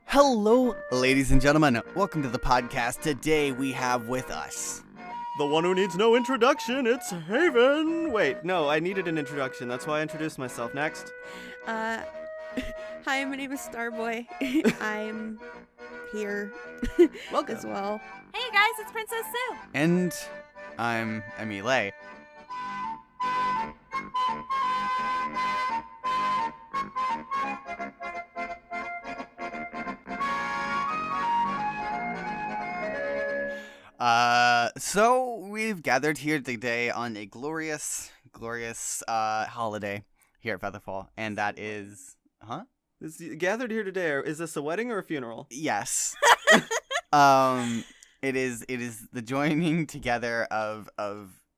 Hello, ladies and gentlemen. Welcome to the podcast. Today we have with us the one who needs no introduction. It's Haven. Wait, no, I needed an introduction. That's why I introduced myself. Next. Hi, my name is Starboy. I'm here Welcome. as well. Hey guys, it's Princess Sue. and I'm Emile. So we've gathered here today on a glorious holiday here at Featherfall, and that is, Is gathered here today. Is this a wedding or a funeral? Yes. It is the joining together of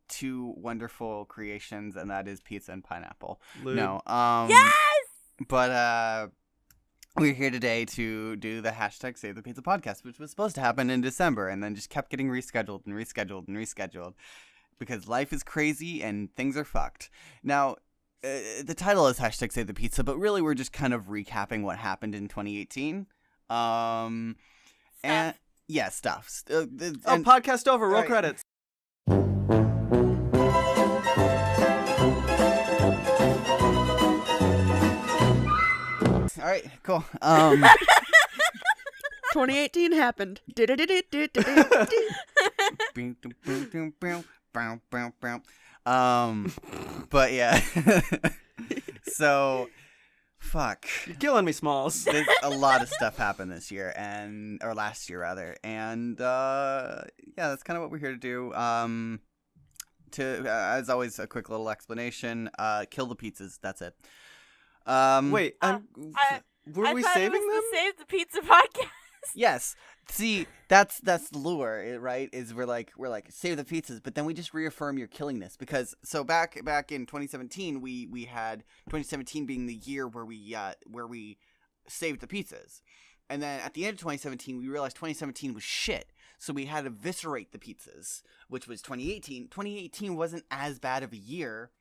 two wonderful creations, and that is pizza and pineapple. Lube. No. Yes! But we're here today to do the hashtag Save the Pizza podcast, which was supposed to happen in December, and then just kept getting rescheduled because life is crazy and things are fucked. Now, the title is hashtag Save the Pizza, but really we're just kind of recapping what happened in 2018. And yeah, stuff. Podcast over. Roll Right. credits. All right, cool. 2018 happened. But yeah. So, fuck. You're killing me, Smalls. There's a lot of stuff happened this year, or last year rather, and yeah, that's kind of what we're here to do. As always, a quick little explanation. Kill the pizzas. That's it. Wait, were we saving them? The Save the Pizza podcast. Yes. See, that's the lure, right? Is we're like save the pizzas, but then we just reaffirm you're killing this because back in 2017 we had 2017 being the year where we saved the pizzas, and then at the end of 2017 we realized 2017 was shit, so we had to eviscerate the pizzas, which was 2018. 2018 wasn't as bad of a year.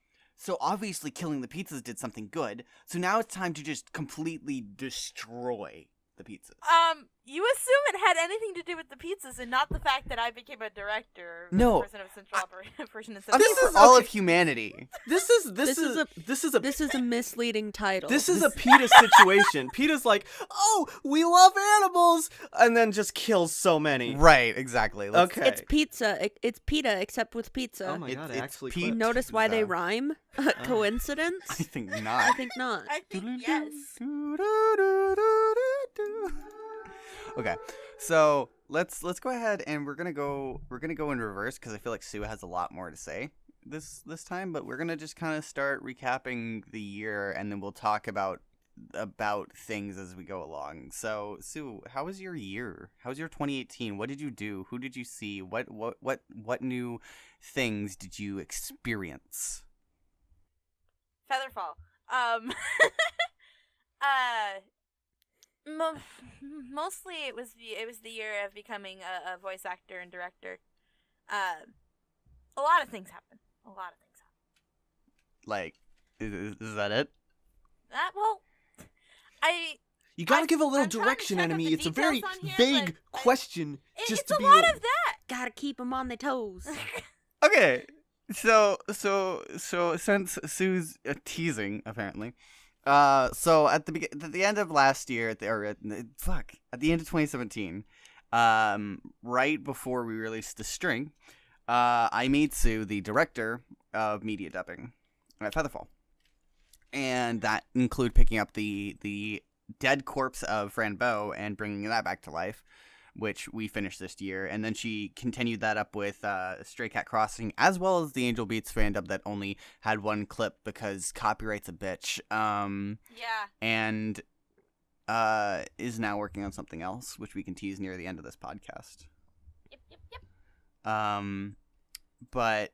So obviously killing the pizzas did something good. So now it's time to just completely destroy the pizzas. You assume it had anything to do with the pizzas and not the fact that I became a director. No. Person of central operation. This is all of humanity. This is a misleading title. This is a PETA situation. PETA's like, oh, we love animals, and then just kills so many. Right, exactly. Okay. It's pizza. It's PETA except with pizza. Oh my god, I it's actually Pete. clipped. Notice why they rhyme? Coincidence? I think I not. think not. I think yes. Okay, so let's go ahead and we're gonna go in reverse because I feel like Sue has a lot more to say this time, but we're gonna just kind of start recapping the year and then we'll talk about things as we go along. So Sue, how was your year? How was your 2018? What did you do? Who did you see? What new things did you experience? Featherfall. Mostly it was the year of becoming a voice actor and director. A lot of things happened. Like, is that it? Well, You gotta give a little I'm trying to direction, check up enemy. the It's a very details on here, vague but question. Just it's to a be lot of that. Gotta keep them on their toes. Okay, so since Sue's teasing apparently, so at the end of last year, at the end of 2017, right before we released the string, I made Sue the director of media dubbing at Featherfall, and that included picking up the dead corpse of Fran Bow and bringing that back to life, which we finished this year. And then she continued that up with Stray Cat Crossing, as well as the Angel Beats fan dub that only had one clip because copyright's a bitch. Yeah. And is now working on something else, which we can tease near the end of this podcast. Yep. But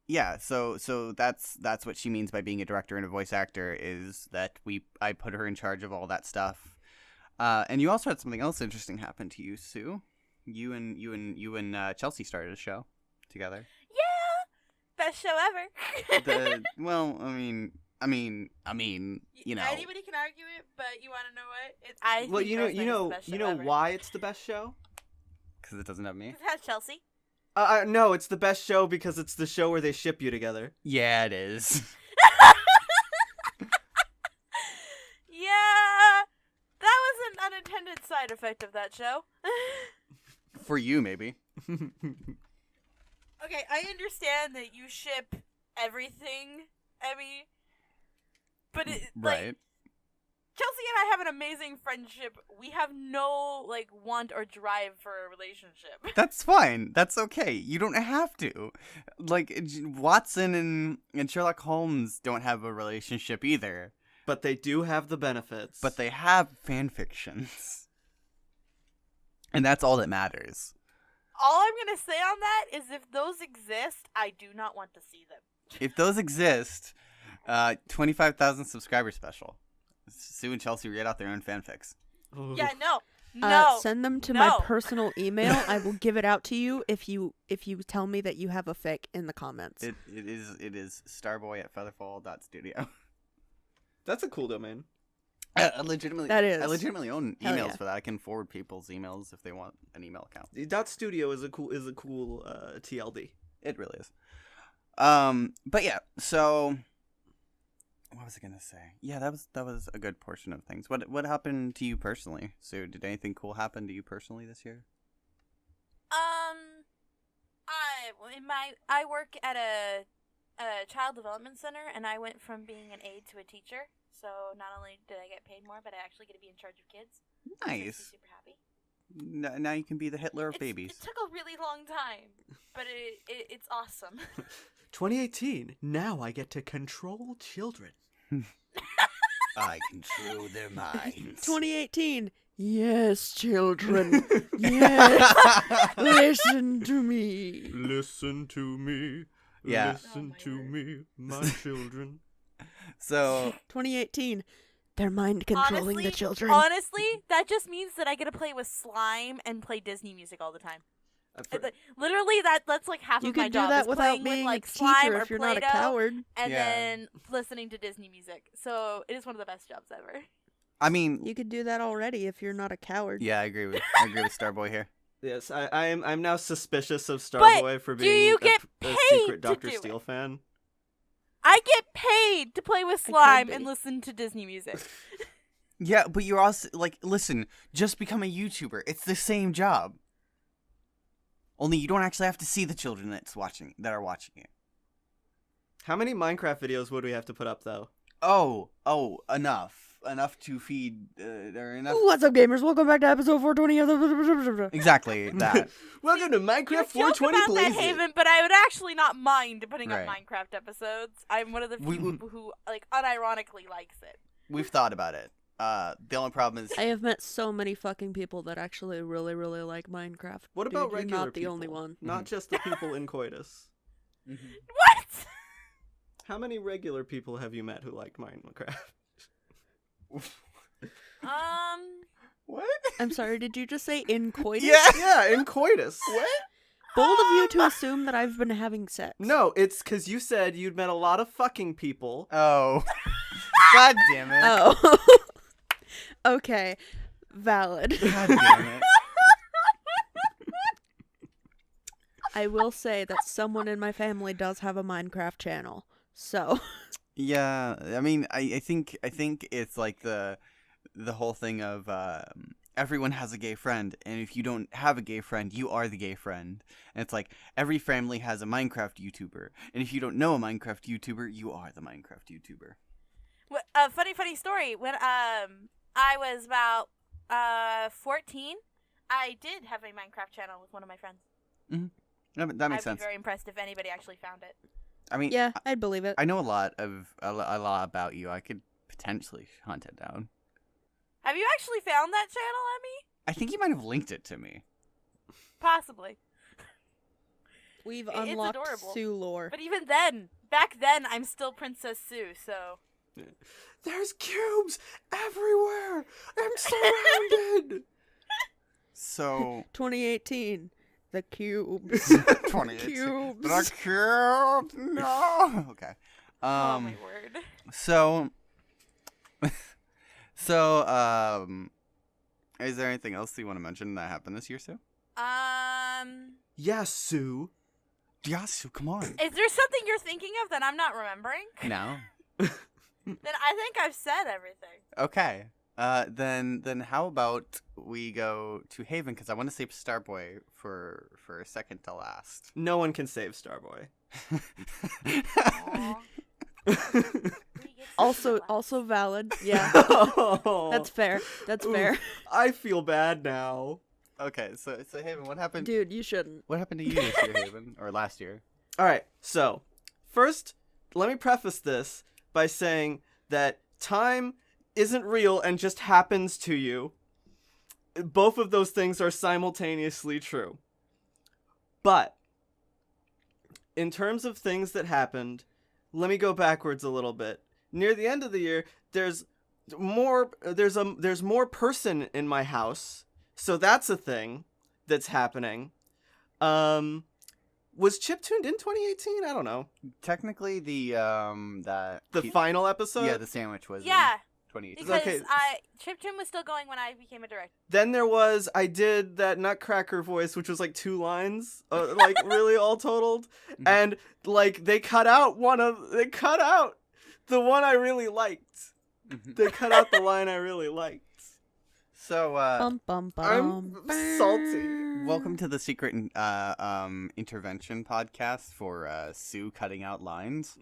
yeah, so that's what she means by being a director and a voice actor, is that I put her in charge of all that stuff. And you also had something else interesting happen to you, Sue. You and Chelsea started a show together. Yeah. best show ever. Well, I mean, you know. Anybody can argue it, but you want to know what? I Well, think you Girls' Night is the know, best you show know ever. why it's the best show? Because it doesn't have me. It has Chelsea. No, it's the best show because it's the show where they ship you together. Yeah, it is. Yeah, that was an unintended side effect of that show. For you, maybe. Okay, I understand that you ship everything, Emmy, but it, Right. like, Chelsea and I have an amazing friendship. We have no, like, want or drive for a relationship. That's fine. That's okay. You don't have to. Like, Watson and Sherlock Holmes don't have a relationship either. But they do have the benefits. But they have fan fictions. And that's all that matters. All I'm gonna say on that is if those exist, I do not want to see them. If those exist, 25,000 subscriber special. Sue and Chelsea read out their own fanfics. Ooh. Yeah, no. Send them to No. my personal email. I will give it out to you if you tell me that you have a fic in the comments. It is starboy@featherfall.studio. That's a cool domain. I legitimately own Hell emails yeah. for that. I can forward people's emails if they want an email account. Dot Studio is a cool TLD. It really is. But yeah, so what was I gonna say? Yeah, that was a good portion of things. What happened to you personally, Sue? Did anything cool happen to you personally this year? I work at a child development center, and I went from being an aide to a teacher. So not only did I get paid more, but I actually get to be in charge of kids. Which makes me Nice. super happy. Now you can be the Hitler of babies. It took a really long time, but it's awesome. 2018. Now I get to control children. I control their minds. 2018. Yes, children. Yes. Listen to me. Listen to me. Yeah. Listen Oh, my to word. me, my children. So 2018. They're mind controlling the children. Honestly, that just means that I get to play with slime and play Disney music all the time. Literally, that's like half You of my could do job that is without playing being with, like, a slime teacher or if you're not a Play-Doh coward. and Yeah. then listening to Disney music. So it is one of the best jobs ever. I mean, You could do that already if you're not a coward. yeah, I agree with Starboy here. Yes, I'm now suspicious of Starboy for do being you get a paid secret to Dr. do Steele it? fan. I get paid to play with I could slime be. and listen to Disney music. Yeah, but you're also like, listen, just become a YouTuber. It's the same job. Only you don't actually have to see the children that are watching it. How many Minecraft videos would we have to put up, though? Oh, enough to feed, or enough. What's up, gamers? Welcome back to episode 420 of the... Exactly that. Welcome to You Minecraft joke 420 about that, Blazes. Haven, but I would actually not mind putting Right. up Minecraft episodes. I'm one of the few We- people who, like, unironically likes it. We've thought about it. The only problem is, I have met so many fucking people that actually really, really like Minecraft. What Dude, about you're regular not the people? only one. Not just the people in coitus. What? How many regular people have you met who like Minecraft? what? I'm sorry, did you just say in coitus? Yeah. Yeah, in coitus. What? Bold of you to assume that I've been having sex. No, it's because you said you'd met a lot of fucking people. Oh. God damn it. Oh. Okay. Valid. God damn it. I will say that someone in my family does have a Minecraft channel. So, Yeah, I mean, I think it's like the whole thing of everyone has a gay friend, and if you don't have a gay friend, you are the gay friend. And it's like every family has a Minecraft YouTuber, and if you don't know a Minecraft YouTuber, you are the Minecraft YouTuber. A funny story. When I was about 14, I did have a Minecraft channel with one of my friends. That makes I'd sense. be very impressed if anybody actually found it. I mean, yeah, I'd believe it. I know a lot about you. I could potentially hunt it down. Have you actually found that channel, Emmy? I think you might have linked it to me. Possibly. We've It's unlocked adorable. Sue lore. But even then, back then, I'm still Princess Sue, so... There's cubes everywhere. I'm surrounded. So 2018. The cubes. 20. Cubes. But I can't. No. Okay. Oh my word. So, is there anything else you want to mention that happened this year, Sue? Yes, Sue. Yeah, Sue, come on. Is there something you're thinking of that I'm not remembering? No. Then I think I've said everything. Okay. Then how about we go to Haven, because I want to save Starboy for a second to last. No one can save Starboy. Aw. Also valid. Yeah. That's fair. That's fair. I feel bad now. Okay, so Haven, what happened? Dude, you shouldn't. What happened to you this year, Haven, or last year? All right, so first, let me preface this by saying that time isn't real and just happens to you. Both of those things are simultaneously true. But in terms of things that happened, let me go backwards a little bit. Near the end of the year, there's more person in my house. So that's a thing that's happening. Was Chip tuned in 2018? I don't know. Technically, the Final episode? Yeah, the sandwich was Yeah. in 2018. Because Okay. Chiptune was still going when I became a director. Then there was, I did that Nutcracker voice, which was like 2 lines, like really all totaled. And like they cut out the one I really liked. They cut out the line I really liked. So, Bum, bum, I'm bum. salty. welcome to the secret intervention podcast for Sue cutting out lines.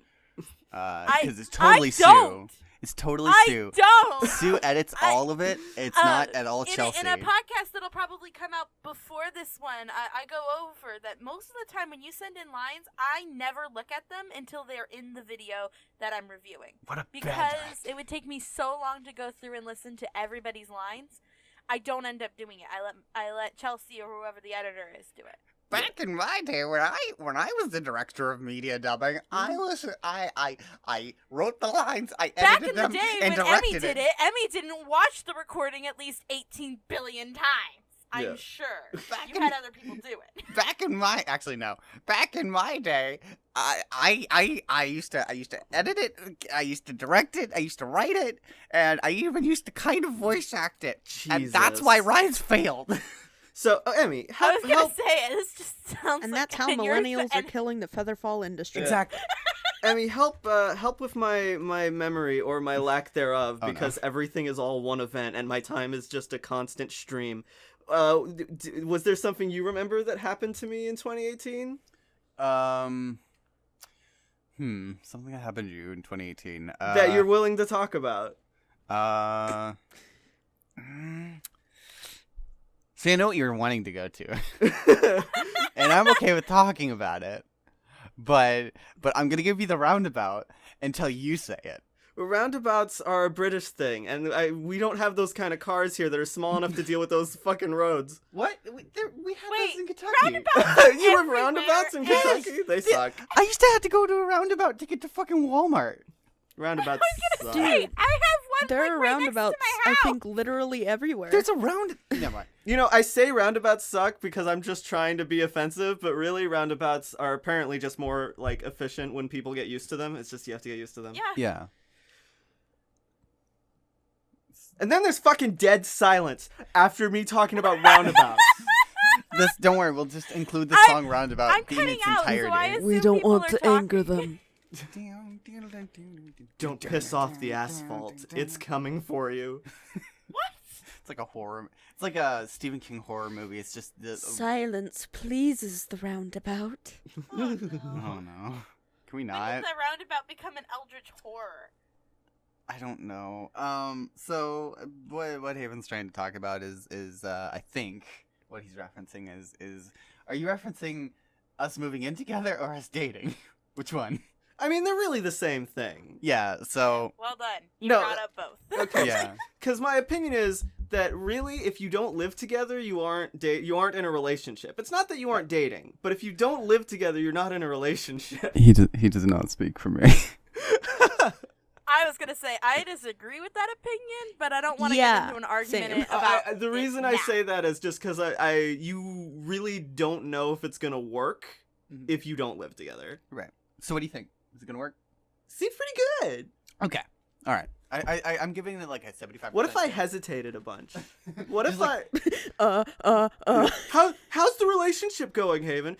Because it's totally Sue. don't. It's totally I Sue. don't. Sue edits all of it. It's not at all Chelsea. In a podcast that'll probably come out before this one, I go over that most of the time when you send in lines, I never look at them until they're in the video that I'm reviewing. What a bad Because it would take me so long to go through and listen to everybody's lines. I don't end up doing it. I let Chelsea or whoever the editor is do it. Back in my day, when I was the director of media dubbing, I wrote the lines, I Back edited in the them, day and when Emmy directed did it, Emmy didn't watch the recording at least 18 billion times. I'm Yeah. sure. Back You in- had other people do it. Back in my day, I used to edit it, I used to direct it, I used to write it, and I even used to kind of voice act it. And that's Jesus. why Rise failed. So, Emmy, I help, was gonna help, say it. This just sounds And like that's how and yours- millennials are and- killing the Featherfall industry. Exactly. Emmy, help with my memory or my lack thereof, Oh, no. because everything is all one event and my time is just a constant stream. Was there something you remember that happened to me in 2018? Something that happened to you in 2018. That you're willing to talk about? See, I know what you're wanting to go to, and I'm okay with talking about it, but I'm gonna give you the roundabout until you say it. Roundabouts are a British thing, and we don't have those kind of cars here that are small enough to deal with those fucking roads. What? We have Wait, those in Kentucky. roundabouts You have everywhere. roundabouts in Yes. Kentucky? They suck. I used to have to go to a roundabout to get to fucking Walmart. Roundabouts suck. Dude, Hey, I have one There like, are right roundabouts, next to my I house. think, literally everywhere. There's a round. Never mind. You know, I say roundabouts suck because I'm just trying to be offensive, but really roundabouts are apparently just more, like, efficient when people get used to them. It's just you have to get used to them. Yeah. Yeah. And then there's fucking dead silence after me talking about roundabouts. Don't worry. We'll just include the song "Roundabout" I'm in cutting its out, so entirety. I assume We don't people want are to talking. anger them. Don't piss off the asphalt. It's coming for you. It's like a horror. It's like a Stephen King horror movie. It's just the. Silence pleases the roundabout. Oh, no. Oh no. Can we When not? did the roundabout become an eldritch horror? I don't know. So what Haven's trying to talk about is I think what he's referencing is are you referencing us moving in together or us dating? Which one? I mean, they're really the same thing. Yeah. So Well done. You No. brought up both. Okay. yeah. Because my opinion is that really, if you don't live together, you aren't in a relationship. It's not that you aren't dating, but if you don't live together, you're not in a relationship. He does not speak for me. I was gonna say I disagree with that opinion, but I don't want to Yeah, get into an argument same. about The it reason I now. say that is just because you really don't know if it's gonna work. if you don't live together. Right. So what do you think? Is it gonna work? Seems pretty good. Okay. All right. I'm giving it like a 75%. What if I hesitated a bunch? What if Just How's the relationship going, Haven?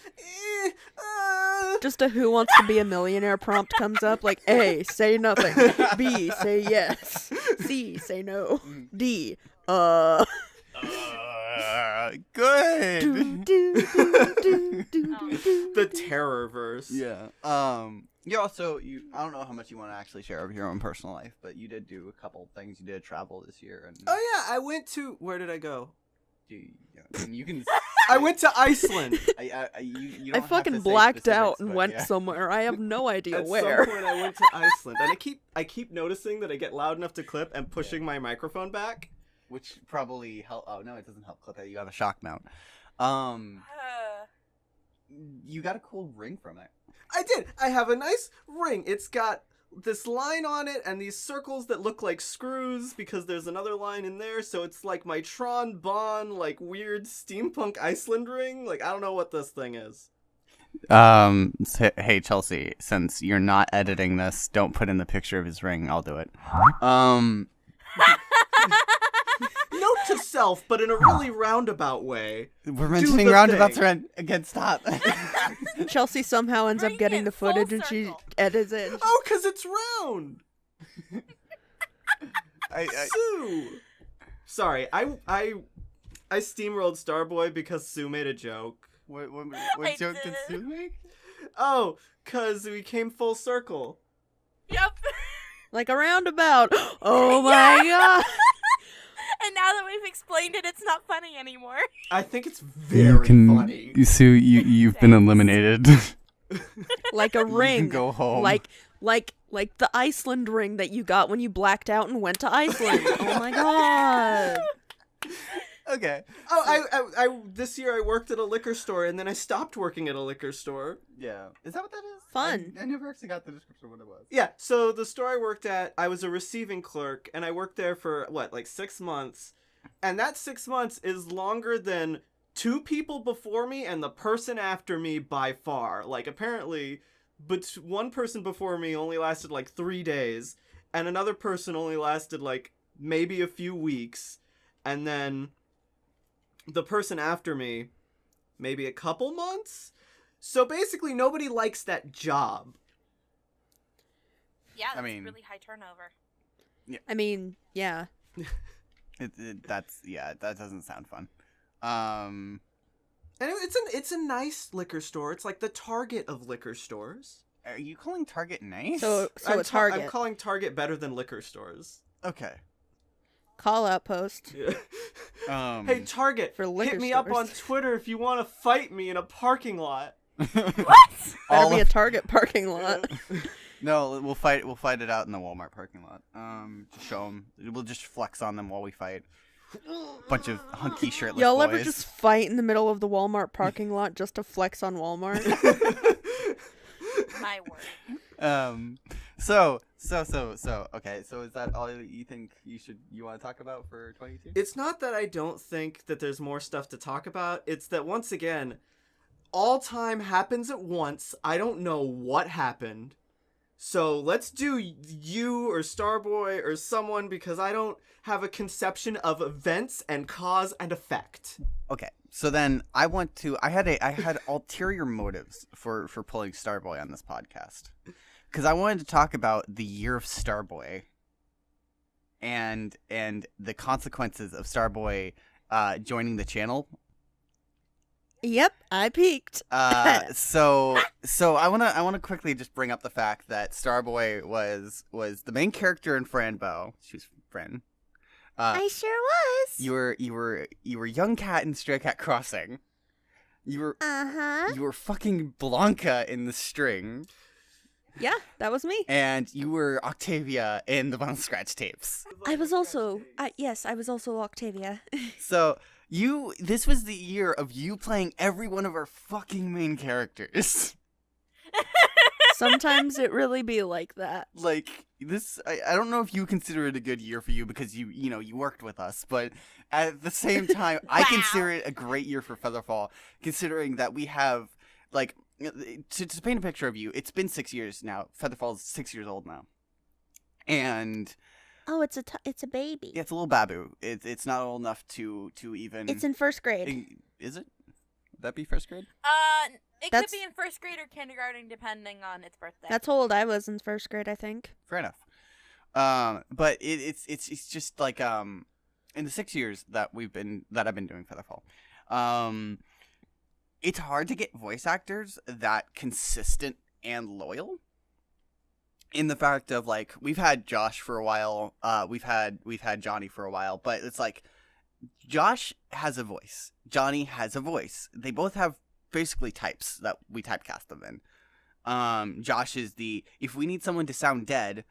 Just a Who Wants to Be a Millionaire prompt comes up, like A, say nothing. B, say yes. C, say no. D, good. The Terrorverse. Yeah. I don't know how much you want to actually share of your own personal life, but you did do a couple things. You did travel this year, and Oh yeah, I went to where did I go? you can. I went to Iceland. You I don't have fucking to say blacked specifics, out and but went yeah. somewhere. I have no idea At where. some point, I went to Iceland, and I keep noticing that I get loud enough to clip and pushing my microphone back. Which probably help. Oh no, it doesn't help clip it. You have a shock mount. You got a cool ring from it. I did. I have a nice ring. It's got this line on it and these circles that look like screws because there's another line in there. So it's like my Tron Bon, like weird steampunk Iceland ring. Like I don't know what this thing is. Hey Chelsea, since you're not editing this, don't put in the picture of his ring. I'll do it. Note to self, but in a really roundabout way. We're mentioning the roundabouts thing. again. Stop. Chelsea somehow ends up Bring getting it the full footage and she circle. edits it. Oh, 'cause it's round. I Sue. Sorry, I steamrolled Starboy because Sue made a joke. what I joke did did. Sue make? Oh, 'cause we came full circle. Yep. Like a roundabout. Oh my god. And now that we've explained it, it's not funny anymore. I think it's very funny. Sue. You've been eliminated. Like a You can ring. go home. Like the Iceland ring that you got when you blacked out and went to Iceland. Oh my god. Okay. Oh, I this year I worked at a liquor store and then I stopped working at a liquor store. Yeah. Is that what that is? Fun. I never actually got the description of what it was. Yeah, so the store I worked at, I was a receiving clerk and I worked there for like 6 months. And that 6 months is longer than 2 people before me and the person after me by far. Like apparently, but one person before me only lasted like 3 days and another person only lasted like maybe a few weeks. And then the person after me, maybe a couple months. So basically, nobody likes that job. Yeah, that's mean- really high turnover. I mean, yeah. That doesn't sound fun. And it's a nice liquor store. It's like the Target of liquor stores. Are you calling Target nice? So I'm a Target. I'm calling Target better than liquor stores. Okay. Call out post. Hey, Target, For liquor hit me up stores. on Twitter if you want to fight me in a parking lot. Better All be a of- Target parking lot. No, we'll fight it out in the Walmart parking lot. Just show them. We'll just flex on them while we fight. Bunch of hunky shirtless Y'all boys. ever just fight in the middle of the Walmart parking lot just to flex on Walmart? My word. Okay, so is that all you think you want to talk about for 22? It's not that I don't think that there's more stuff to talk about. It's that, once again, all time happens at once. I don't know what happened. So let's do you or Starboy or someone, because I don't have a conception of events and cause and effect. Okay, so then I had ulterior motives for pulling Starboy on this podcast. Because I wanted to talk about the year of Starboy and the consequences of Starboy joining the channel. Yep, I peeked. So I wanna quickly just bring up the fact that Starboy was the main character in Franbo. She was Fran. I sure was. You were young cat in Stray Cat Crossing. You were fucking Blanca in The String. Yeah, that was me. And you were Octavia in the Vinyl Scratch tapes. I was also Octavia. So this was the year of you playing every one of our fucking main characters. Sometimes it really be like that. Like this, I don't know if you consider it a good year for you because you worked with us, but at the same time, I consider it a great year for Featherfall, considering that we have like to paint a picture of you, it's been 6 years now. Featherfall is 6 years old now, and Oh, it's a baby. yeah, it's a little babu. It's not old enough to even. It's in first grade. Is it? Would that be first grade? It That's- could be in first grade or kindergarten, depending on its birthday. That's how old I was in first grade, I think. Fair enough. But it's just like in the 6 years that I've been doing Featherfall, it's hard to get voice actors that consistent and loyal. In the fact of like we've had Josh for a while, we've had Johnny for a while, but it's like Josh has a voice, Johnny has a voice. They both have basically types that we typecast them in. Josh is if we need someone to sound dead,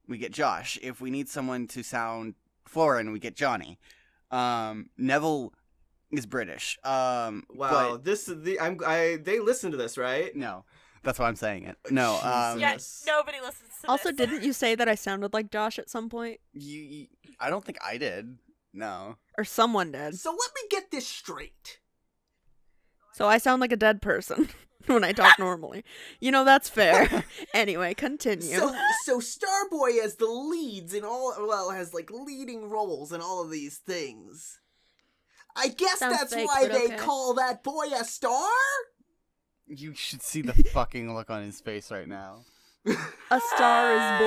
we get Josh. If we need someone to sound foreign, we get Johnny. Neville is British. Wow, but- this is they listen to this, right? No, that's why I'm saying it. No, Jesus. Yes, nobody listens to Also, this. didn't you say that I sounded like Josh at some point? I don't think I did. No. Or someone did. So let me get this straight. So I sound like a dead person when I talk normally. That's fair. Anyway, continue. So Starboy has the leads in has like leading roles in all of these things. I guess Sounds that's fake, why but they okay. call that boy a star? You should see the fucking look on his face right now. A star is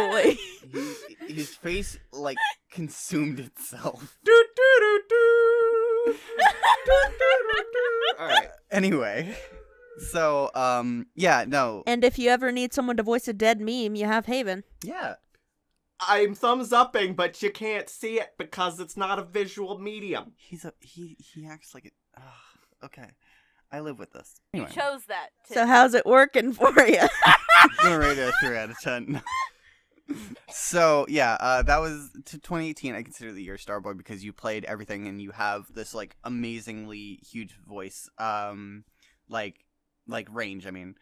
boy. His face, like, consumed itself. Do, do, do, do. All right. Anyway, so, yeah, no. And if you ever need someone to voice a dead meme, you have Haven. Yeah. I'm thumbs upping, but you can't see it because it's not a visual medium. He acts like it. Okay. I live with this. You Anyway, chose that. So how's it working for you? I'm gonna rate it a 3 out of 10. So, yeah, that was to 2018. I consider the year Starboy because you played everything and you have this, like, amazingly huge voice, like range, I mean.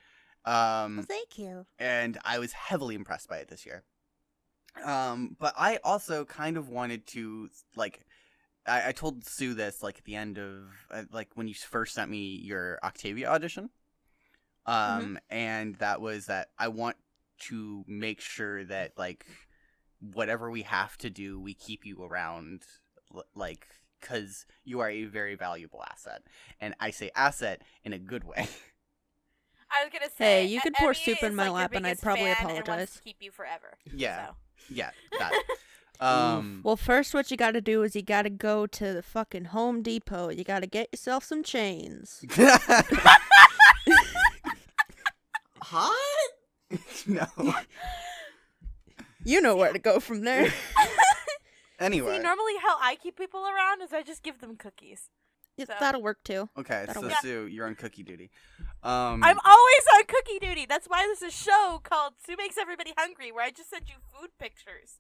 Thank you. And I was heavily impressed by it this year. But I also kind of wanted to, like, I told Sue this, like, at the end of, like, when you first sent me your Octavia audition. And that was that I want to make sure that, like, whatever we have to do, we keep you around, like, because you are a very valuable asset. And I say asset in a good way. I was gonna say, Hey, you could pour Emmy soup in is, my like, your lap and I'd biggest probably fan and apologize. wants to keep you forever. Yeah. So. Yeah, that. Well, first what you gotta do is you gotta go to the fucking Home Depot. You gotta get yourself some chains. Hot? No. You know where to go from there. Anyway. See, normally how I keep people around is I just give them cookies. So- That'll work too. Okay, That'll so work. Sue, you're on cookie duty. I'm always on cookie duty. That's why there's a show called Sue Makes Everybody Hungry where I just send you food pictures.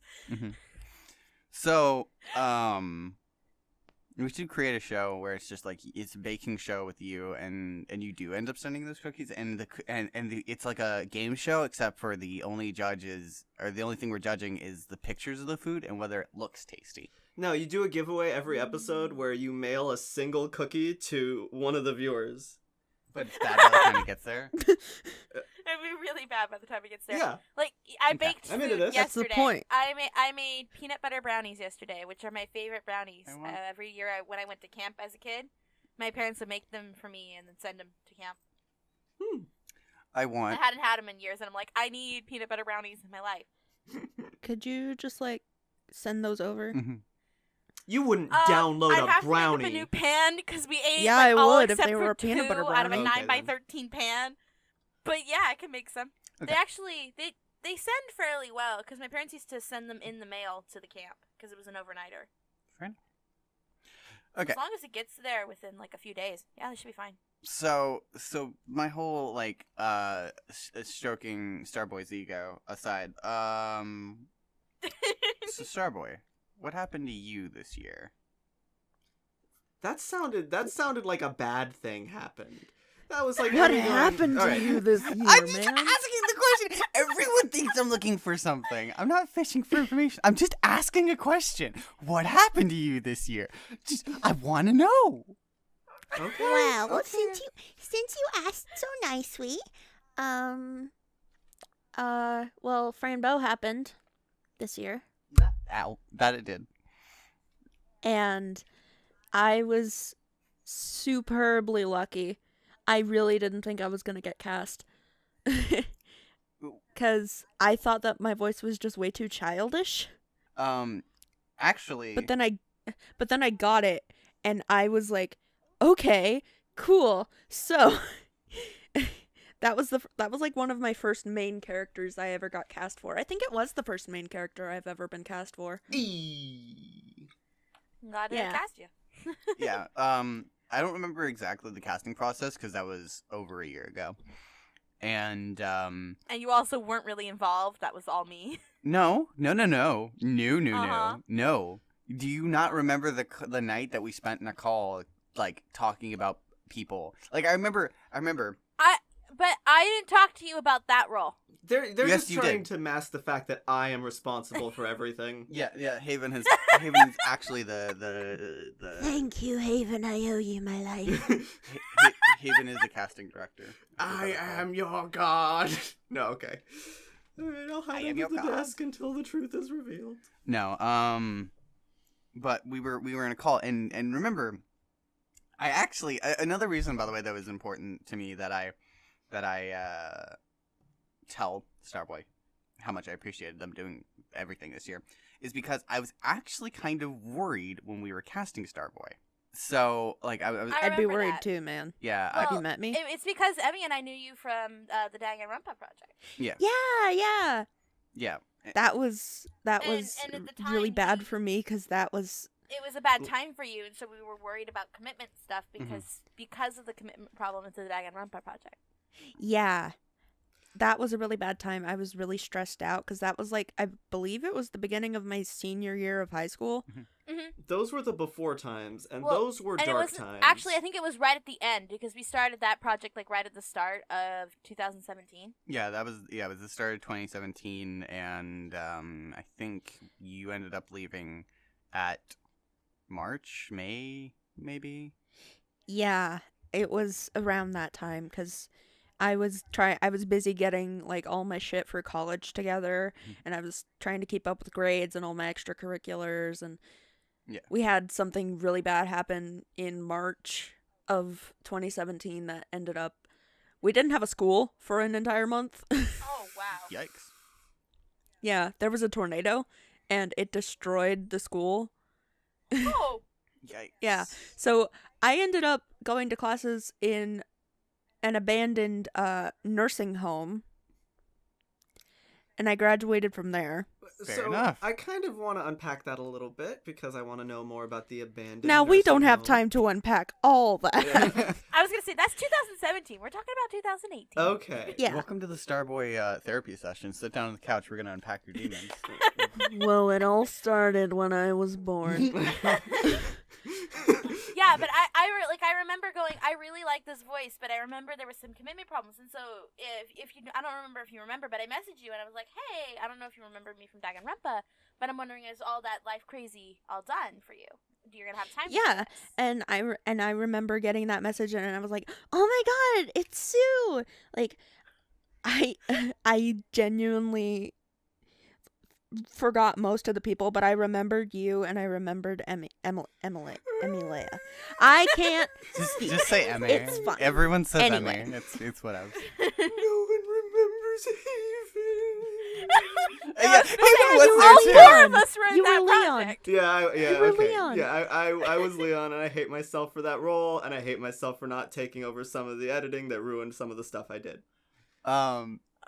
So, we should create a show where it's just like it's a baking show with you, and you do end up sending those cookies, and it's like a game show, except for the only thing we're judging is the pictures of the food and whether it looks tasty. No, you do a giveaway every episode where you mail a single cookie to one of the viewers. But it's bad by the time it gets there. It'd be really bad by the time it gets there. Yeah. Like, I Okay. baked I'm food into this. That's the yesterday. point. I made peanut butter brownies yesterday, which are my favorite brownies. I want- Every year when I went to camp as a kid, my parents would make them for me and then send them to camp. I I want. hadn't had them in years, and I'm like, I need peanut butter brownies in my life. Could you just like send those over? Mhm. You wouldn't I'd download have a brownie. to make up a new pan because we ate Yeah, like, I all would if except they for were a peanut butter 2 out of a brownie. Okay, 9x13 pan. But yeah, I can make some. Okay. They actually they send fairly well because my parents used to send them in the mail to the camp because it was an overnighter. Friend? Okay. As long as it gets there within like a few days, yeah, they should be fine. So my whole like stroking Starboy's ego aside, so Starboy, what happened to you this year? That sounded like a bad thing happened. That was like What everyone- happened to Alright. you this year, I'm just man? asking the question. Everyone thinks I'm looking for something. I'm not fishing for information. I'm just asking a question. What happened to you this year? I want to know. Okay. Well, okay. since you asked so nicely, Well, Frambo happened this year, Ow. That it did. and I was superbly lucky. I really didn't think I was gonna get cast. Because I thought that my voice was just way too childish. Actually. But then I got it, and I was like, okay, cool. So that was like one of my first main characters I ever got cast for. I think it was the first main character I've ever been cast for. Glad to Yeah. cast you. Yeah. I don't remember exactly the casting process because that was over a year ago. And And you also weren't really involved. That was all me. no. Uh-huh. No. Do you not remember the night that we spent in a call like talking about people? Like I remember. But I didn't talk to you about that role. They're Yes, just you trying did. to mask the fact that I am responsible for everything. Yeah. Haven is actually the Thank you, Haven. I owe you my life. Haven is the casting director. I am your god. No, okay. All right, I'll I hide am under your the god. desk until the truth is revealed. No, but we were in a call, and remember, I actually another reason, by the way, that was important to me that I tell Starboy how much I appreciated them doing everything this year is because I was actually kind of worried when we were casting Starboy. So like I was I'd be remember worried that. too, man. yeah Have Well, you met me? It's because Emmy and I knew you from the Danganronpa project. yeah Yeah. That was And at the time, really bad we- for me because that was It was a bad time for you, and so we were worried about commitment stuff because of the commitment problems of the Danganronpa project. yeah. That was a really bad time. I was really stressed out because that was like I believe it was the beginning of my senior year of high school. Those were the before times, and Well, those were And it dark was times. actually, I think it was right at the end because we started that project like right at the start of 2017. it was the start of 2017, and I think you ended up leaving at May maybe. Yeah, it was around that time because I was busy getting like all my shit for college together, and I was trying to keep up with grades and all my extracurriculars, and Yeah. we had something really bad happen in March of 2017 that ended up we didn't have a school for an entire month. Oh wow! Yikes. Yeah, there was a tornado, and it destroyed the school. Oh, Yikes. Yeah. So I ended up going to classes in an abandoned nursing home, and I graduated from there. Fair so enough. I kind of want to unpack that a little bit because I want to know more about the abandoned. Now we don't nursing have home. time to unpack all that. I was gonna say that's 2017. We're talking about 2018. Okay. Yeah. Welcome to the Starboy therapy session. Sit down on the couch. We're gonna unpack your demons. Well, it all started when I was born. Yeah, but I remember going. I really like this voice, but I remember there was some commitment problems, and so if you, I don't remember if you remember, but I messaged you and I was like, hey, I don't know if you remember me from Danganronpa, but I'm wondering is all that life crazy all done for you? Do you gonna have time? Yeah, for this? and I remember getting that message, and I was like, "Oh my god, it's Sue!" Like, I genuinely forgot most of the people, but I remembered you, and I remembered Emily. I can't. just say Emmy. It's fine. Everyone says Anyway. Emmy. It's whatever. No one remembers Haven. Yeah, Okay, Haven was you there were too. Leon. Four of us were in You that were Leon. project. Yeah, You were okay. Leon. Yeah, I was Leon, and I hate myself for that role, and I hate myself for not taking over some of the editing that ruined some of the stuff I did.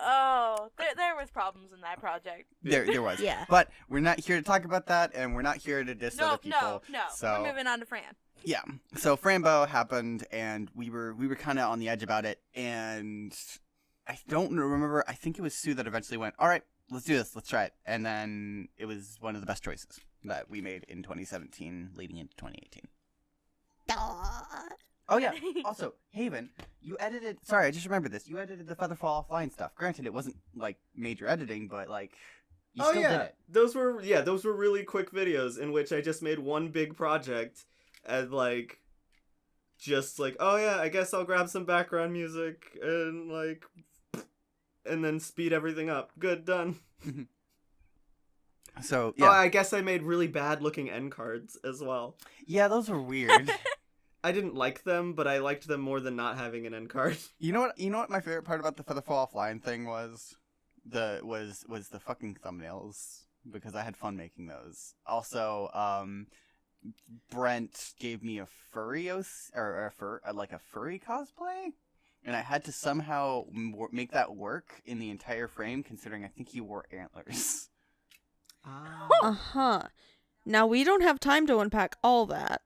Oh, there was problems in that project. There was. Yeah. But we're not here to talk about that, and we're not here to diss other people. No. So We're moving on to Fran. yeah. So Frambo happened, and we were kind of on the edge about it, and I don't remember. I think it was Sue that eventually went, "All right, let's do this. Let's try it." And then it was one of the best choices that we made in 2017, leading into 2018. Oh yeah. Also, Haven, you edited. Sorry, I just remembered this. You edited the Featherfall offline stuff. Granted, it wasn't like major editing, but like you still did it. Those were really quick videos in which I just made one big project and like just like, oh yeah, I guess I'll grab some background music and like and then speed everything up. Good, done. So Oh, yeah, I guess I made really bad looking end cards as well. yeah, those were weird. I didn't like them, but I liked them more than not having an end card. You know what? You know what my favorite part about the Featherfall offline thing was? Was the fucking thumbnails, because I had fun making those. Also, Brent gave me a furry like a furry cosplay, and I had to somehow make that work in the entire frame, considering I think he wore antlers. Uh-huh. Now, we don't have time to unpack all that.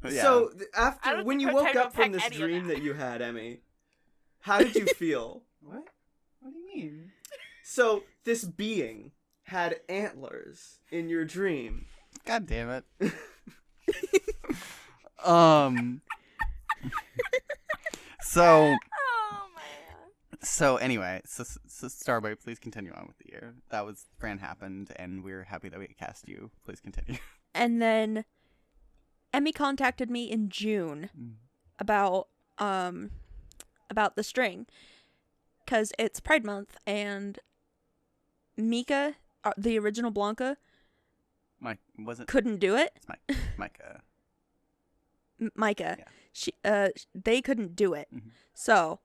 But yeah. So I after don't when think you we're woke trying to up from unpack this any of dream that. that you had, Emmy, how did you feel? What? What do you mean? So this being had antlers in your dream. God damn it. um. So Oh man. so anyway, so Starboy, please continue on with the year. That was Fran happened, and we're happy that we cast you. Please continue. And then Emmy contacted me in June about the string, because it's Pride Month, and Mika, the original Blanca, Mike wasn't. couldn't do it. It's Micah. Micah, Yeah. they couldn't do it. Mhm. So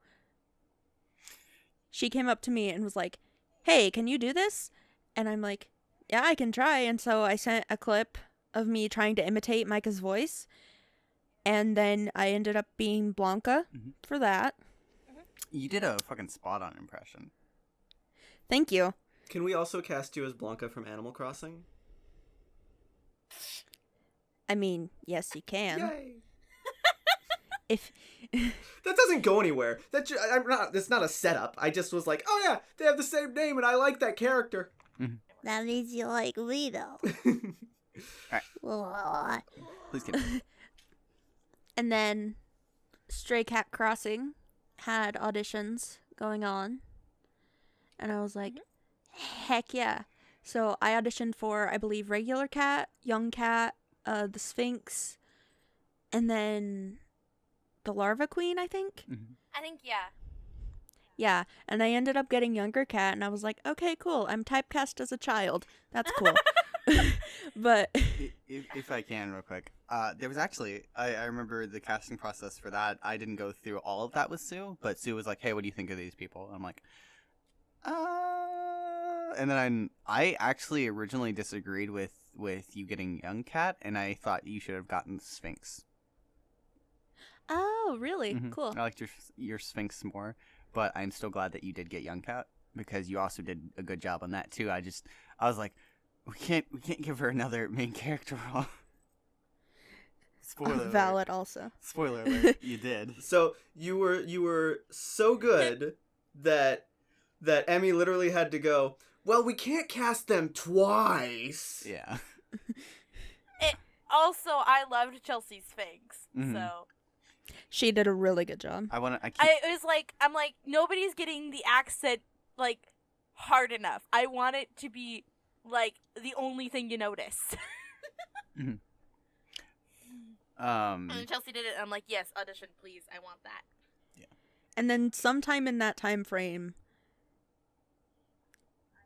she came up to me and was like, "Hey, can you do this?" And I'm like, "Yeah, I can try." And so I sent a clip of me trying to imitate Micah's voice, and then I ended up being Blanca Mhm. for that. You did a fucking spot on impression. Thank you. Can we also cast you as Blanca from Animal Crossing? I mean, yes, you can. Yay! If That doesn't go anywhere. I'm not. That's not a setup. I just was like, oh yeah, they have the same name, and I like that character. That means you like me, though. Well, Please continue. And then Stray Cat Crossing had auditions going on, and I was like, heck yeah. So I auditioned for, I believe, regular cat, young cat, the Sphinx, and then the Larva Queen, I think. I think yeah. Yeah, and I ended up getting younger cat, and I was like, okay, cool. I'm typecast as a child. That's cool. But If I can, real quick, there was actually I remember the casting process for that. I didn't go through all of that with Sue, but Sue was like, "Hey, what do you think of these people?" And I'm like, and then I actually originally disagreed with you getting young cat, and I thought you should have gotten Sphinx. oh, really? Mhm. Cool. I liked your Sphinx more, but I'm still glad that you did get young cat, because you also did a good job on that too. I was like, we can't give her another main character role. Spoiler alert. Valid also. Spoiler alert, you did. So you were so good that Emmy literally had to go, well, we can't cast them twice. Yeah. Also, I loved Chelsea Sphinx, Mhm. so She did a really good job. I want to. it was like I'm like nobody's getting the accent like hard enough. I want it to be like the only thing you notice. And then Chelsea did it, and I'm like, yes, audition, please. I want that. And then sometime in that time frame,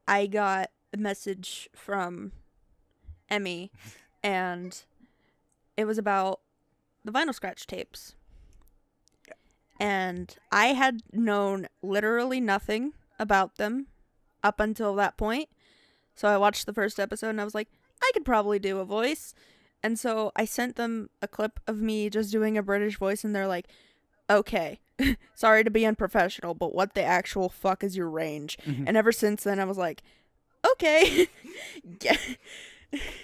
I got a message from Emmy, and it was about the vinyl scratch tapes. And I had known literally nothing about them up until that point. So I watched the first episode and I was like, I could probably do a voice. And so I sent them a clip of me just doing a British voice, and they're like, okay, sorry to be unprofessional, but what the actual fuck is your range? Mhm. And ever since then I was like, okay. Yeah.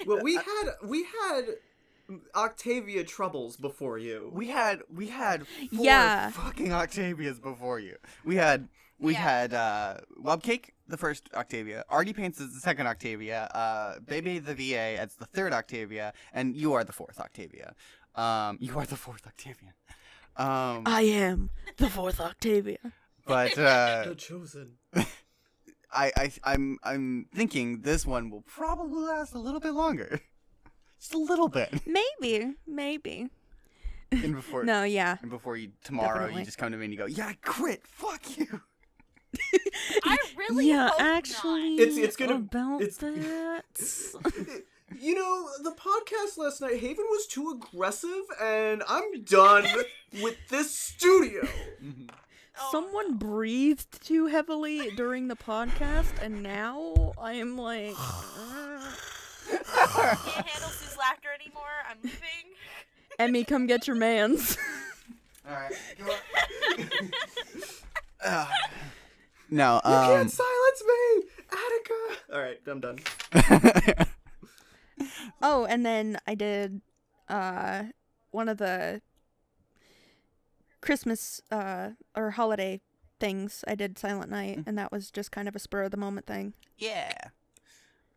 Well, we had Octavia troubles before you. we had 4 Yeah. fucking Octavias before you. We had Webcake, the first Octavia. Artie Paints is the second Octavia. Baby the VA as the third Octavia, and you are the fourth Octavia. You are the fourth Octavian. I am the fourth Octavia. But The chosen. I'm thinking this one will probably last a little bit longer. Just a little bit. Maybe. And before No, yeah. and before you tomorrow Definitely. you just come to me and you go, "Yeah, I quit. Fuck you." really Yeah, hope actually, It's gonna- about it's- that. You know, the podcast last night, Haven was too aggressive, and I'm done with this studio. Oh, Someone breathed too heavily during the podcast, and now I'm like, not. Can't handle Sue's laughter anymore. I'm leaving. Emmy, come get your mans. All right. No. You can't silence me, Attica. All right, I'm done. Oh, and then I did one of the Christmas or holiday things. I did Silent Night, and that was just kind of a spur of the moment thing. Yeah.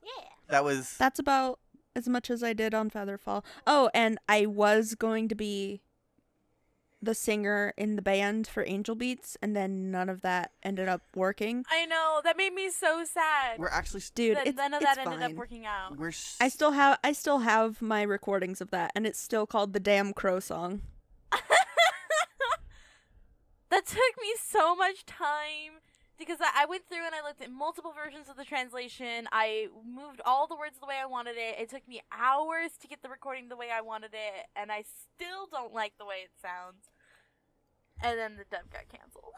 Yeah. That was. That's about as much as I did on Featherfall. Oh, and I was going to be the singer in the band for Angel Beats, and then none of that ended up working. I know, that made me so sad. We're actually. Dude, that it's, none of it's that ended fine. up working out. We're. I still have my recordings of that, and it's still called the Damn Crow Song. That took me so much time because I went through and I looked at multiple versions of the translation. I moved all the words the way I wanted it. It took me hours to get the recording the way I wanted it, and I still don't like the way it sounds. And then the dub got canceled.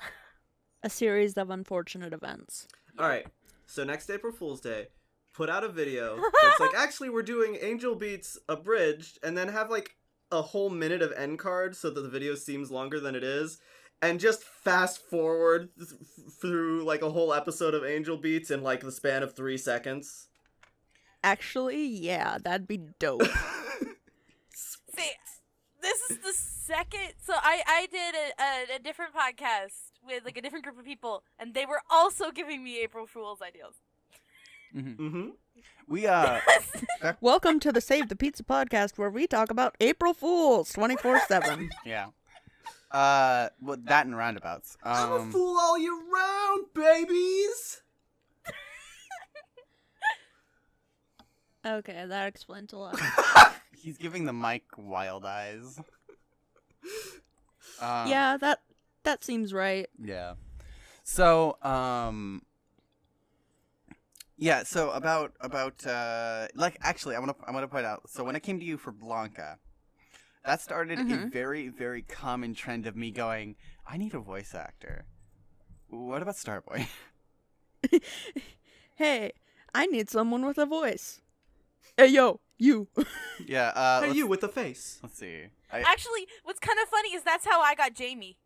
A series of unfortunate events. All right. So next April Fool's Day, put out a video that's like, actually, we're doing Angel Beats abridged, and then have like a whole minute of end cards so that the video seems longer than it is, and just fast forward through like a whole episode of Angel Beats in like the span of 3 seconds. Actually, yeah, that'd be dope. See, this is the second. So I did a different podcast with like a different group of people, and they were also giving me April Fool's ideas. Mm-hmm. We Welcome to the Save the Pizza podcast, where we talk about April Fools 24/7. Yeah. Well, that and roundabouts. I'm a fool all year round, babies! Okay, that explains a lot. He's giving the mic wild eyes. Yeah, that seems right. Yeah. So, yeah, so about like actually I want to point out, so when I came to you for Blanca, that started a very, very common trend of me going, I need a voice actor. What about Starboy? Hey, I need someone with a voice. Hey, yo, you. Yeah, Hey, you with the face. let's see. Actually, what's kind of funny is that's how I got Jamie.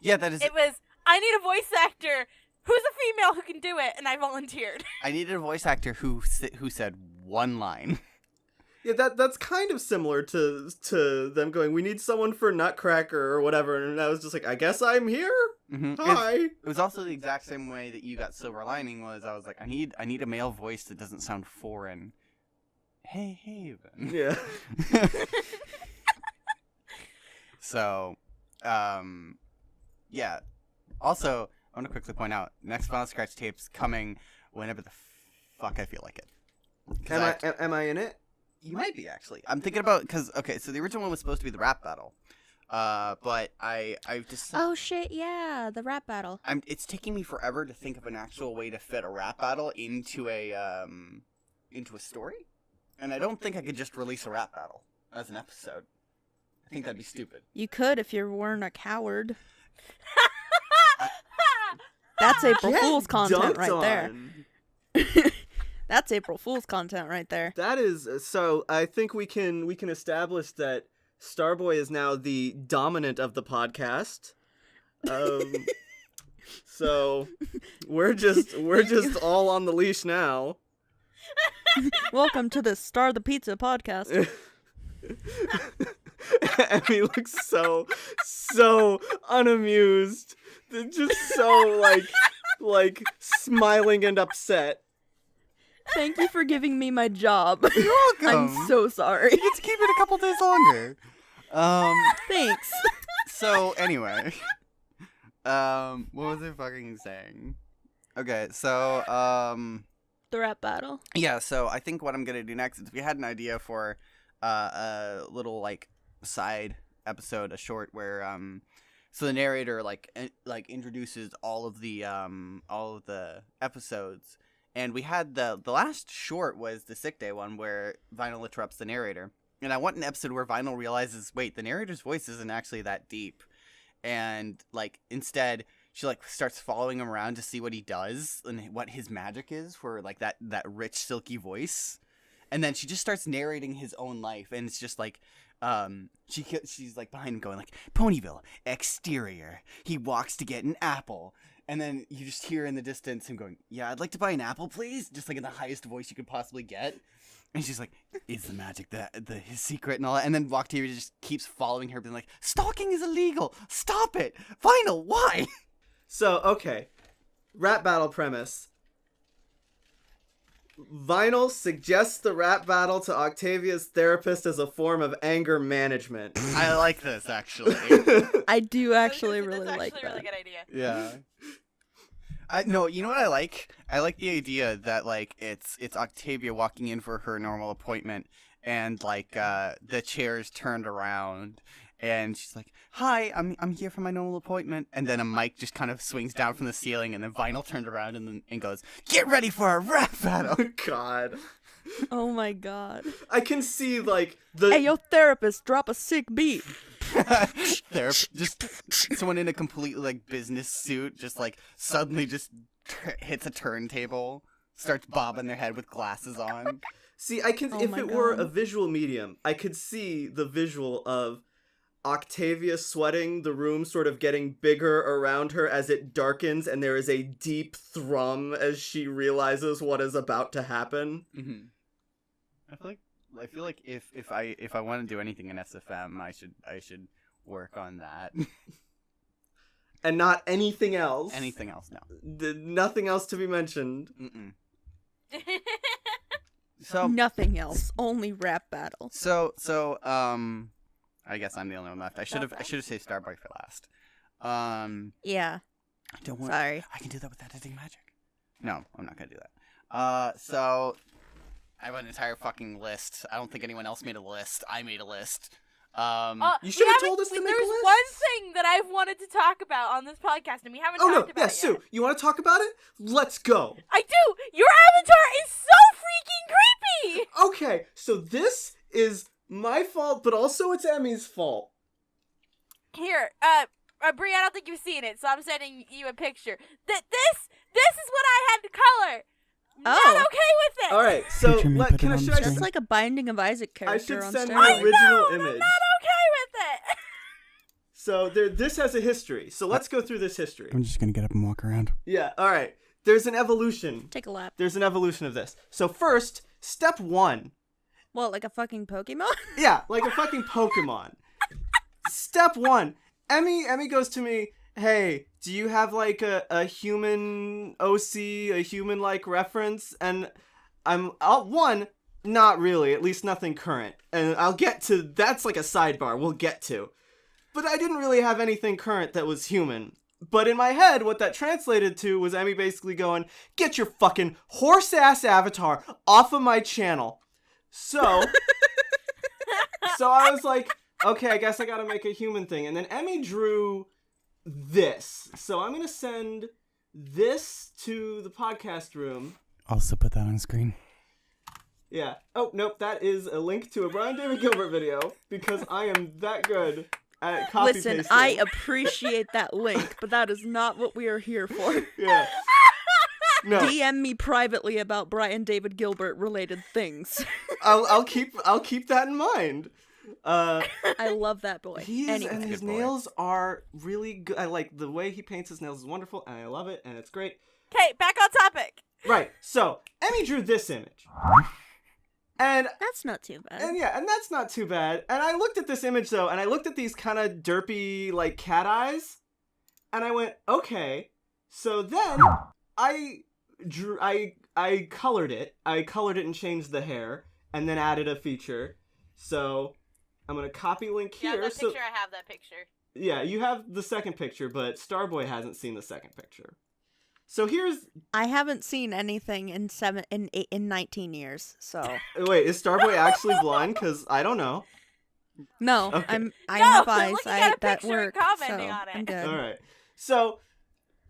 Yeah, that is. It was, I need a voice actor who's a female who can do it, and I volunteered. I needed a voice actor who said one line. Yeah, that's kind of similar to them going, we need someone for Nutcracker or whatever, and I was just like, I guess I'm here? Hi. It was also the exact same way that you got Silver Lining. Was I was like, I need a male voice that doesn't sound foreign. Hey, Haven. Yeah. So, yeah. Also, I want to quickly point out, next Final Scratch tape's coming whenever the fuck I feel like it. 'Cause Am I in it? You might be, actually. I'm thinking about, because, okay, so the original one was supposed to be the rap battle. But I've just... Oh shit, yeah, the rap battle. It's taking me forever to think of an actual way to fit a rap battle into a story. And I don't think I could just release a rap battle as an episode. I think that'd be stupid. You could if you weren't a coward. That's April Fool's content right there. That's April Fool's content right there. That is, so I think we can establish that Starboy is now the dominant of the podcast. So we're just all on the leash now. Welcome to the Star the Pizza podcast. Emmy looks so unamused. Just so like smiling and upset. Thank you for giving me my job. You're welcome. I'm so sorry. You get to keep it a couple days longer. Thanks. So anyway, what was I fucking saying? Okay, so The rap battle. yeah, so I think what I'm gonna do next is we had an idea for a little like side episode, a short where So the narrator like introduces all of the episodes, and we had the last short was the sick day one where Vinyl interrupts the narrator, and I want an episode where Vinyl realizes, wait, the narrator's voice isn't actually that deep, and like instead she like starts following him around to see what he does and what his magic is for like that rich silky voice, and then she just starts narrating his own life, and it's just like she's like behind him going like, Ponyville exterior, he walks to get an apple, and then you just hear in the distance him going, yeah, I'd like to buy an apple please, just like in the highest voice you could possibly get. And she's like, is the magic his secret and all that? And then Octavia just keeps following her, being like, stalking is illegal, stop it, Vinyl, why? So, okay. Rap battle premise. Vinyl suggests the rap battle to Octavia's therapist as a form of anger management. I like this, actually. I do actually That's really actually like a that. really good idea. Yeah. No, you know what I like? I like the idea that like it's Octavia walking in for her normal appointment, and like the chair's turned around, and she's like, "Hi, I'm here for my normal appointment," and then a mic just kind of swings down from the ceiling, and then Vinyl turned around and goes, "Get ready for a rap battle." God. Oh my god. I can see, like, the... Hey, yo, therapist, drop a sick beat. There, just someone in a completely like business suit, just like suddenly just hits a turntable, starts bobbing their head with glasses on. See, I can... Oh if my it were God. a visual medium, I could see the visual of Octavia sweating, the room sort of getting bigger around her as it darkens, and there is a deep thrum as she realizes what is about to happen. Mm-hmm. I feel like if I want to do anything in SFM, I should work on that. And not anything else. Anything else? No. Nothing else to be mentioned. Mm-mm. So Nothing else. Only rap battle. so I guess I'm the only one left. I should have saved Starboy for last. Yeah. Don't worry. Sorry. I can do that with editing magic. No, I'm not gonna do that. So I have an entire fucking list. I don't think anyone else made a list. I made a list. You should have told us to make a There's list. one thing that I've wanted to talk about on this podcast, and we haven't Oh, no. talked about Yeah, it Sue, yet. you want to talk about it? Let's go. I do! Your avatar is so freaking creepy! Okay, so this is my fault, but also it's Emmy's fault. Here, Brie, I don't think you've seen it, so I'm sending you a picture. This is what I had to color! Not Oh. okay with it! All right, so Picture me put it on the should I That's screen. like a Binding of Isaac I character should on send steroids. an original I'm image. not okay with it! So this has a history. So let's go through this history. I'm just gonna get up and walk around. Yeah, all right. There's an evolution. Take a lap. There's an evolution of this. So first, step 1. What, like a fucking Pokemon? Yeah, like a fucking Pokemon. Step 1. Emmy goes to me, hey, do you have like a human OC, a human-like reference? And one, not really, at least nothing current. And I'll get to, that's like a sidebar, we'll get to. But I didn't really have anything current that was human. But in my head, what that translated to was Emmy basically going, get your fucking horse-ass avatar off of my channel. So I was like, okay, I guess I gotta make a human thing. And then Emmy drew this. So I'm gonna send this to the podcast room. Also put that on screen. Yeah. Oh, nope, that is a link to a Brian David Gilbert video because I am that good at copy Listen, pasting. I appreciate that link, but that is not what we are here for. Yeah. No, DM me privately about Brian David Gilbert related things. I'll keep that in mind. I love that boy. He is, Anyway. and his Good boy. nails are really good. I like the way he paints his nails is wonderful, and I love it, and it's great. Okay, back on topic. Right. So Emmy drew this image, and That's not too bad. and that's not too bad. And I looked at this image though, and I looked at these kind of derpy like cat eyes, and I went, okay. So then I colored it. I colored it and changed the hair, and then added a feature. So I'm gonna copy link Yeah, here. that So picture, I have that picture. yeah, you have the second picture, but Starboy hasn't seen the second picture. So here's I haven't seen anything in 19 years, so wait, is Starboy actually blind? Because I don't know. No, Okay. I No, have I'm eyes. looking at a That picture and work. commenting So on it. I'm good. All right. So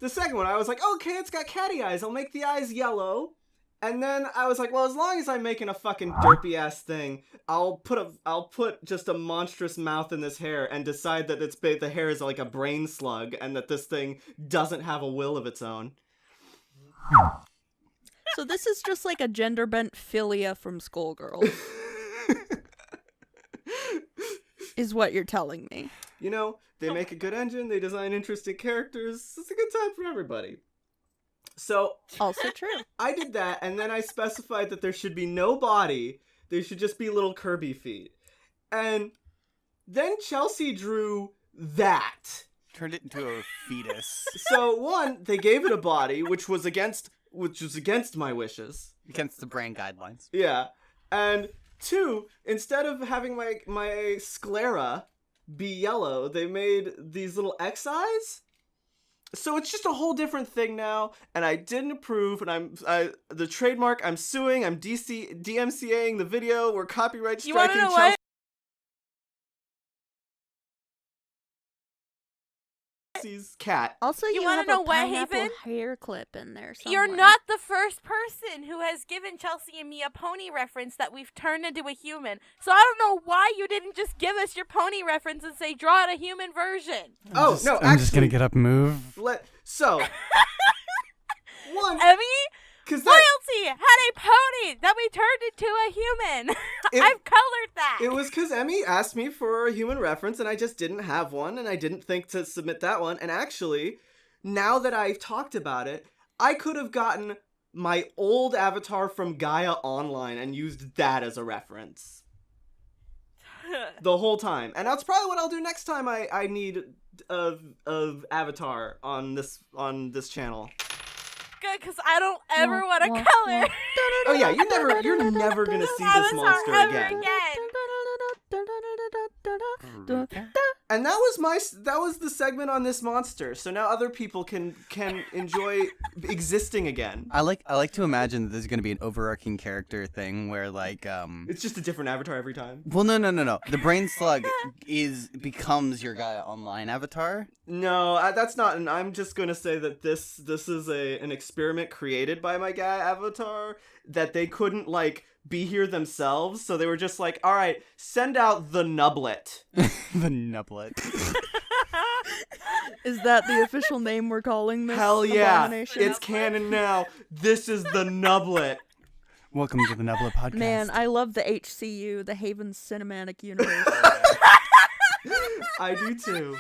the second one, I was like, okay, it's got catty eyes. I'll make the eyes yellow. And then I was like, well, as long as I'm making a fucking derpy ass thing, I'll put just a monstrous mouth in this hair and decide that the hair is like a brain slug and that this thing doesn't have a will of its own. So this is just like a gender bent Philia from Skullgirls, is what you're telling me. You know, they make a good engine, they design interesting characters. It's a good time for everybody. So Also true. I did that, and then I specified that there should be no body. There should just be little Kirby feet. And then Chelsea drew that. Turned it into a fetus. So one, they gave it a body, which was against my wishes. Against the brain guidelines. Yeah. And two, instead of having my sclera be yellow, they made these little X eyes. So it's just a whole different thing now, and I didn't approve, and the trademark, I'm suing, I'm DMCAing the video, we're copyright You want to striking know what? Chelsea's cat. Also, You you wanna have know a what, pineapple Haven? hair clip in there You're somewhere. not the first person who has given Chelsea and me a pony reference that we've turned into a human. So I don't know why you didn't just give us your pony reference and say draw it a human version. Oh, no, I'm just gonna actually- get up and move. So, one, Emmy, because that, Royalty had a pony that we turned into a human. It- I've colored that. it was because Emmy asked me for a human reference, and I just didn't have one, and I didn't think to submit that one, and actually, now that I've talked about it, I could have gotten my old avatar from Gaia Online and used that as a reference the whole time. And that's probably what I'll do next time I need of avatar on this channel. Good, because I don't ever want to color Oh yeah, you're never gonna see this Avatar monster ever again. again. And that was the segment on this monster. So now other people can enjoy existing again. I like to imagine that there's gonna be an overarching character thing where It's just a different avatar every time. well no. The brain slug becomes your Gaia Online avatar. No, that's not. And I'm just gonna say that this is an experiment created by my guy avatar that they couldn't be here themselves, so they were just like, all right, send out the nublet. The nublet. Is that the official name we're calling this? Hell yeah, abomination? it's canon now. This is the nublet. Welcome to the Nublet Podcast. Man, I love the HCU, the Haven Cinematic Universe. I do too.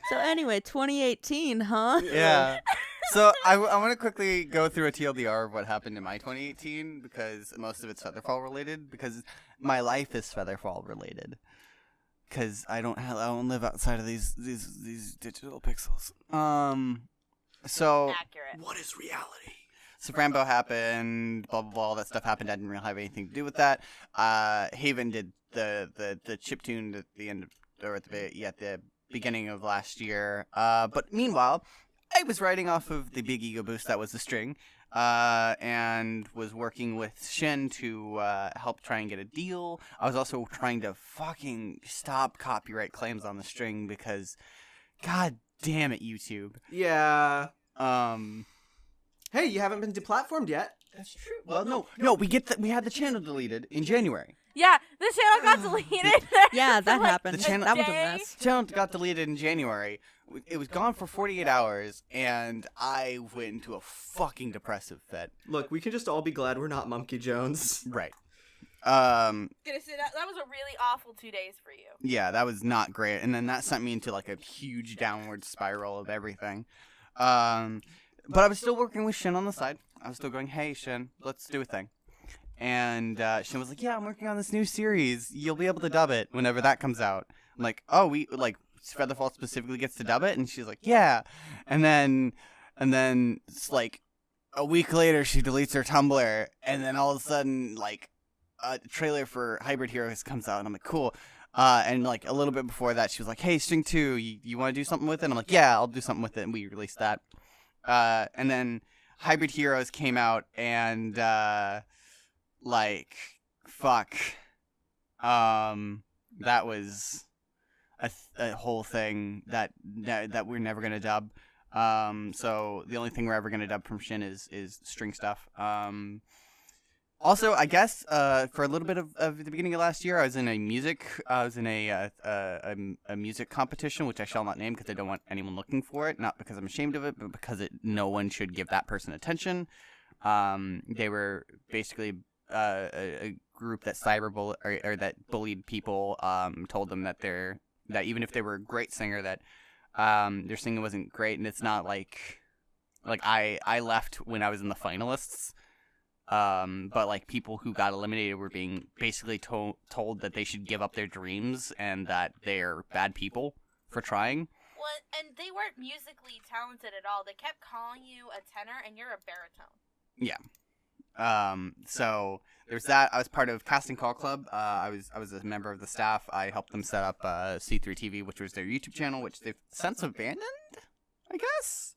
So anyway, 2018, huh? Yeah. So I want to quickly go through a TLDR of what happened in my 2018 because most of it's Featherfall related because my life is Featherfall related. Because I don't live outside of these digital pixels. So Accurate. What is reality? So Frambo happened, blah blah blah, all that stuff happened. I didn't really have anything to do with that. Haven did the chiptune at the end of, or at the beginning of last year. But meanwhile, I was writing off of the big ego boost that was the string, and was working with Shin to help try and get a deal. I was also trying to fucking stop copyright claims on the string because, god damn it, YouTube. Yeah. Hey, you haven't been deplatformed yet. That's true. Well, no, we had the channel deleted in January. Yeah, the channel got deleted. Yeah, that Like, happened. the channel- That was a day. mess. The channel got deleted in January. It was gone for 48 hours, and I went into a fucking depressive fit. Look, we can just all be glad we're not Monkey Jones. Right. Gonna say that was a really awful 2 days for you. Yeah, that was not great, and then that sent me into a huge downward spiral of everything. But I was still working with Shin on the side. I was still going, hey Shin, let's do a thing. And Shin was like, yeah, I'm working on this new series. You'll be able to dub it whenever that comes out. I'm like, oh, Featherfall specifically gets to dub it? And she's like, yeah. And then it's a week later, she deletes her Tumblr, and then all of a sudden, a trailer for Hybrid Heroes comes out, and I'm like, cool. And a little bit before that, she was like, hey, String 2, you want to do something with it? And I'm like, yeah, I'll do something with it, and we released that. And then Hybrid Heroes came out, and fuck, That was a whole thing that we're never gonna dub. So the only thing we're ever gonna dub from Shin is string stuff. Also, I guess for a little bit of the beginning of last year, I was in a music competition, which I shall not name because I don't want anyone looking for it. Not because I'm ashamed of it, but because no one should give that person attention. They were basically a group that or that bullied people. Told them that even if they were a great singer, that their singing wasn't great, and it's not like I left when I was in the finalists. But like people who got eliminated were being basically told that they should give up their dreams and that they're bad people for trying. Well, and they weren't musically talented at all. They kept calling you a tenor, and you're a baritone. Yeah. So there's that. I was part of Casting Call Club. I was a member of the staff. I helped them set up C3 TV, which was their YouTube channel, which they've since abandoned, I guess.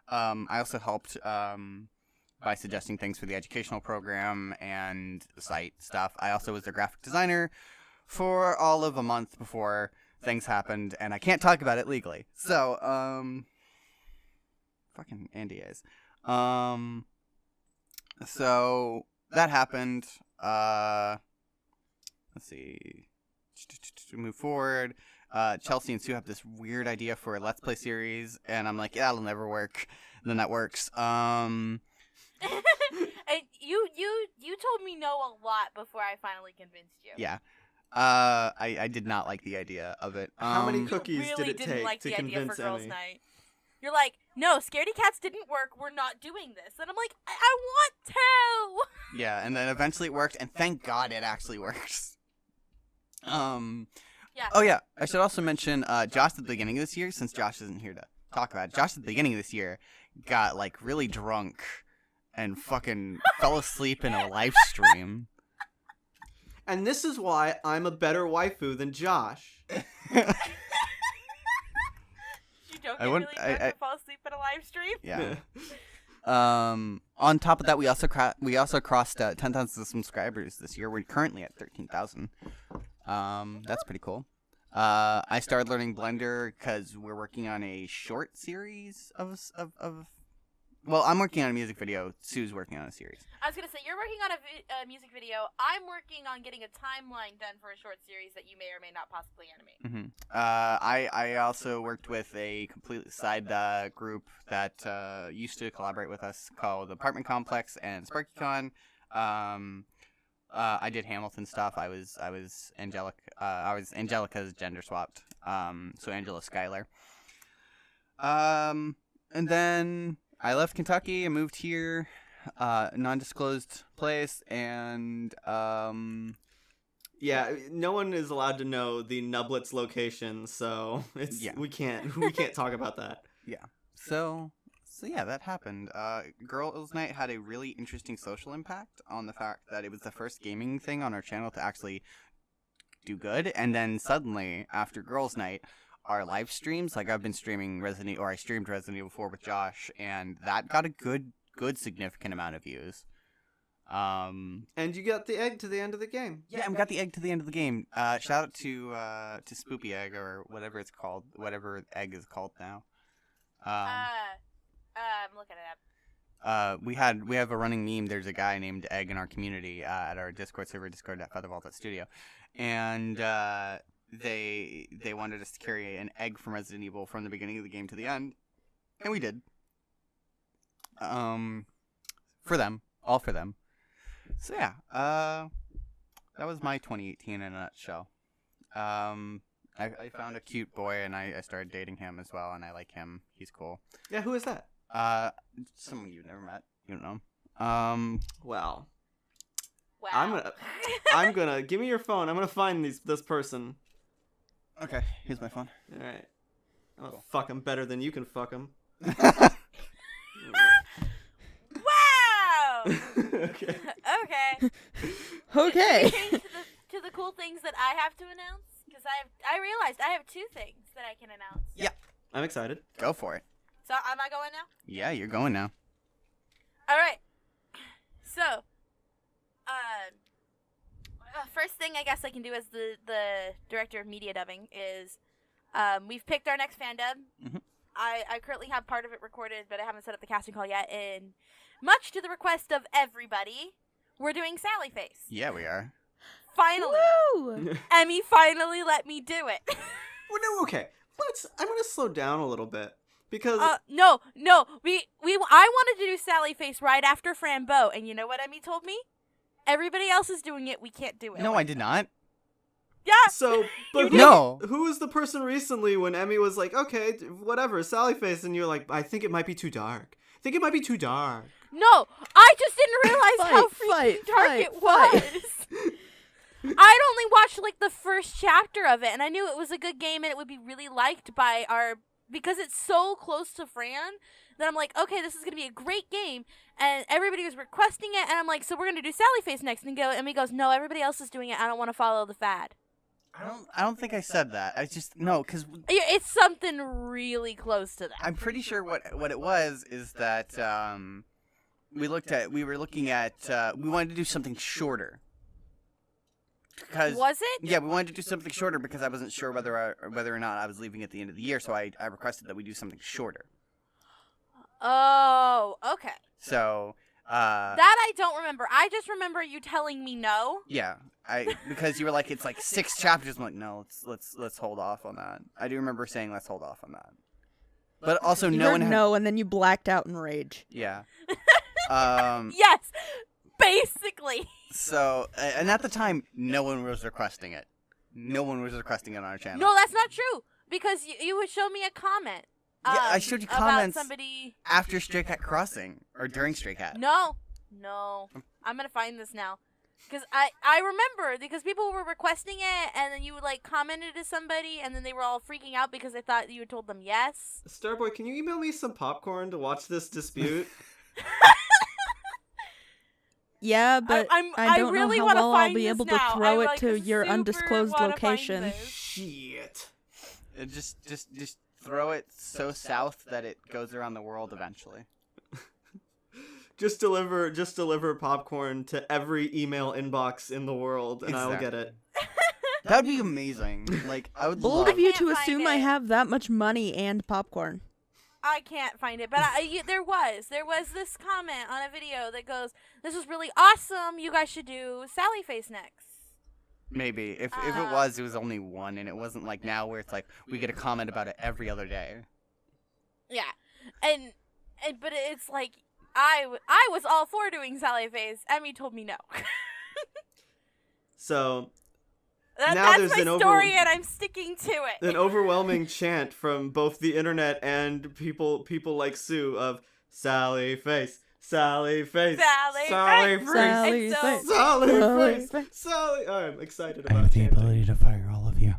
I also helped by suggesting things for the educational program and the site stuff. I also was their graphic designer for all of a month before things happened, and I can't talk about it legally. So, fucking NDAs. So that happened. Let's see. To move forward, Chelsea and Sue have this weird idea for a Let's Play series, and I'm like, yeah, it'll never work. And then that works. And you told me no a lot before I finally convinced you. Yeah. I did not like the idea of it. How many You cookies really did it didn't take like to the idea convince for girls' Emmy? night. You're like, no, Scaredy Cats didn't work. We're not doing this. And I'm like, I want to. Yeah, and then eventually it worked, and thank God it actually works. Yeah. Oh yeah, I should also mention Josh at the beginning of this year, since Josh isn't here to talk about it. Josh at the beginning of this year got like really drunk and fucking fell asleep in a live stream. And this is why I'm a better waifu than Josh. You don't I get wouldn't- really drunk and fall asleep at a live stream? Yeah. On top of that, we also crossed 10,000 subscribers this year. We're currently at 13,000. That's pretty cool. I started learning Blender because we're working on a short series of. Well, I'm working on a music video. Sue's working on a series. I was going to say, you're working on a music video. I'm working on getting a timeline done for a short series that you may or may not possibly animate. Mm-hmm. I also worked with a completely side group that used to collaborate with us called Apartment Complex and SparkyCon. I did Hamilton stuff. I was Angelica's gender swapped. So Angela Schuyler. And then I left Kentucky and moved here, non-disclosed place, and Yeah, no one is allowed to know the Nublets location, so we can't talk about that. yeah. So yeah, that happened. Girls' Night had a really interesting social impact on the fact that it was the first gaming thing on our channel to actually do good, and then suddenly after Girls' Night, our live streams, like I've been streaming I streamed Resident Evil 4 with Josh, and that got a good significant amount of views. And you got the egg to the end of the game. Yeah, I got the egg to the end of the game. Shout out to Spoopy Egg, or whatever it's called, whatever egg is called now. I'm looking it up. We have a running meme. There's a guy named Egg in our community at our Discord server, discord.featherfall.studio, and they wanted us to carry an egg from Resident Evil from the beginning of the game to the end, and we did. For them, all for them. So yeah, that was my 2018 in a nutshell. I found a cute boy and I started dating him as well, and I like him. He's cool. Yeah, who is that? Someone you've never met. You don't know. Well, Wow. I'm gonna give me your phone. I'm gonna find this person. Okay, here's my phone. All right. I'm gonna fuck him better than you can fuck him. Wow. Okay. Okay. Okay. Should we change to the cool things that I have to announce? Because I realized I have 2 things that I can announce. I'm excited. Go for it. So am I going now? Yeah, you're going now. All right. So, First thing I guess I can do as the director of media dubbing is, we've picked our next fan dub. Mhm. I currently have part of it recorded, but I haven't set up the casting call yet. And much to the request of everybody, we're doing Sally Face. Yeah, we are. Finally, Woo! Emmy finally let me do it. Well, no, okay. I'm gonna slow down a little bit because No, I wanted to do Sally Face right after Frambeau, and you know what Emmy told me? Everybody else is doing it. We can't do it. No, I did not. Yeah. so. But No. who was the person recently when Emmy was like, okay, whatever, Sally Face, and you're like, I think it might be too dark. I think it might be too dark. No, I just didn't realize how freaking dark it was. I'd only watched like the first chapter of it, and I knew it was a good game and it would be really liked by because it's so close to Fran. Then I'm like, okay, this is gonna be a great game, and everybody was requesting it, and I'm like, so we're gonna do Sally Face next, and Emmy goes, no, everybody else is doing it. I don't want to follow the fad. I don't think I said that. I just because It's something really close to that. I'm pretty sure what it was is that we were looking at we wanted to do something shorter. Because Was it? yeah, we wanted to do something shorter because I wasn't sure whether or not I was leaving at the end of the year, so I requested that we do something shorter. Oh, okay. So That I don't remember. I just remember you telling me no. yeah, because you were like it's like 6 chapters. I'm like no, let's hold off on that. I do remember saying let's hold off on that. But also You no heard one had, no, and then you blacked out in rage. yeah. Yes, basically. So and at the time no one was requesting it. No one was requesting it on our channel. No, that's not true. Because you would show me a comment. Yeah, I showed you about comments somebody. after Stray Cat Crossing or during Stray Cat. No. I'm gonna find this now. Because I remember because people were requesting it, and then you like commented to somebody, and then they were all freaking out because they thought you had told them yes. Starboy, can you email me some popcorn to watch this dispute? Yeah, but I don't really know how wanna well I'll find be this able now. to throw I, it like, to your super undisclosed wanna find location. this. Shit. Just throw it so south that it goes around the world eventually. Just deliver popcorn to every email inbox in the world, and I'll get it. That'd be amazing. Like I would Bold love. of you can't to find assume I it. have that much money and popcorn. I can't find it, but there was this comment on a video that goes, "This was really awesome. You guys should do Sally Face next." Maybe if it was only one, and it wasn't like now where it's like we get a comment about it every other day. Yeah, and but it's like I was all for doing Sally Face. Emmy told me no. So Now Now that's there's my an story, and I'm sticking to it. an overwhelming chant from both the internet and people like Sue of Sally Face, Sally Face, Sally Sally Face. Face, Sally And so- Face. Sally Sally Face, Face. Sally. Oh, I'm excited I have about the chanting. ability to fire all of you.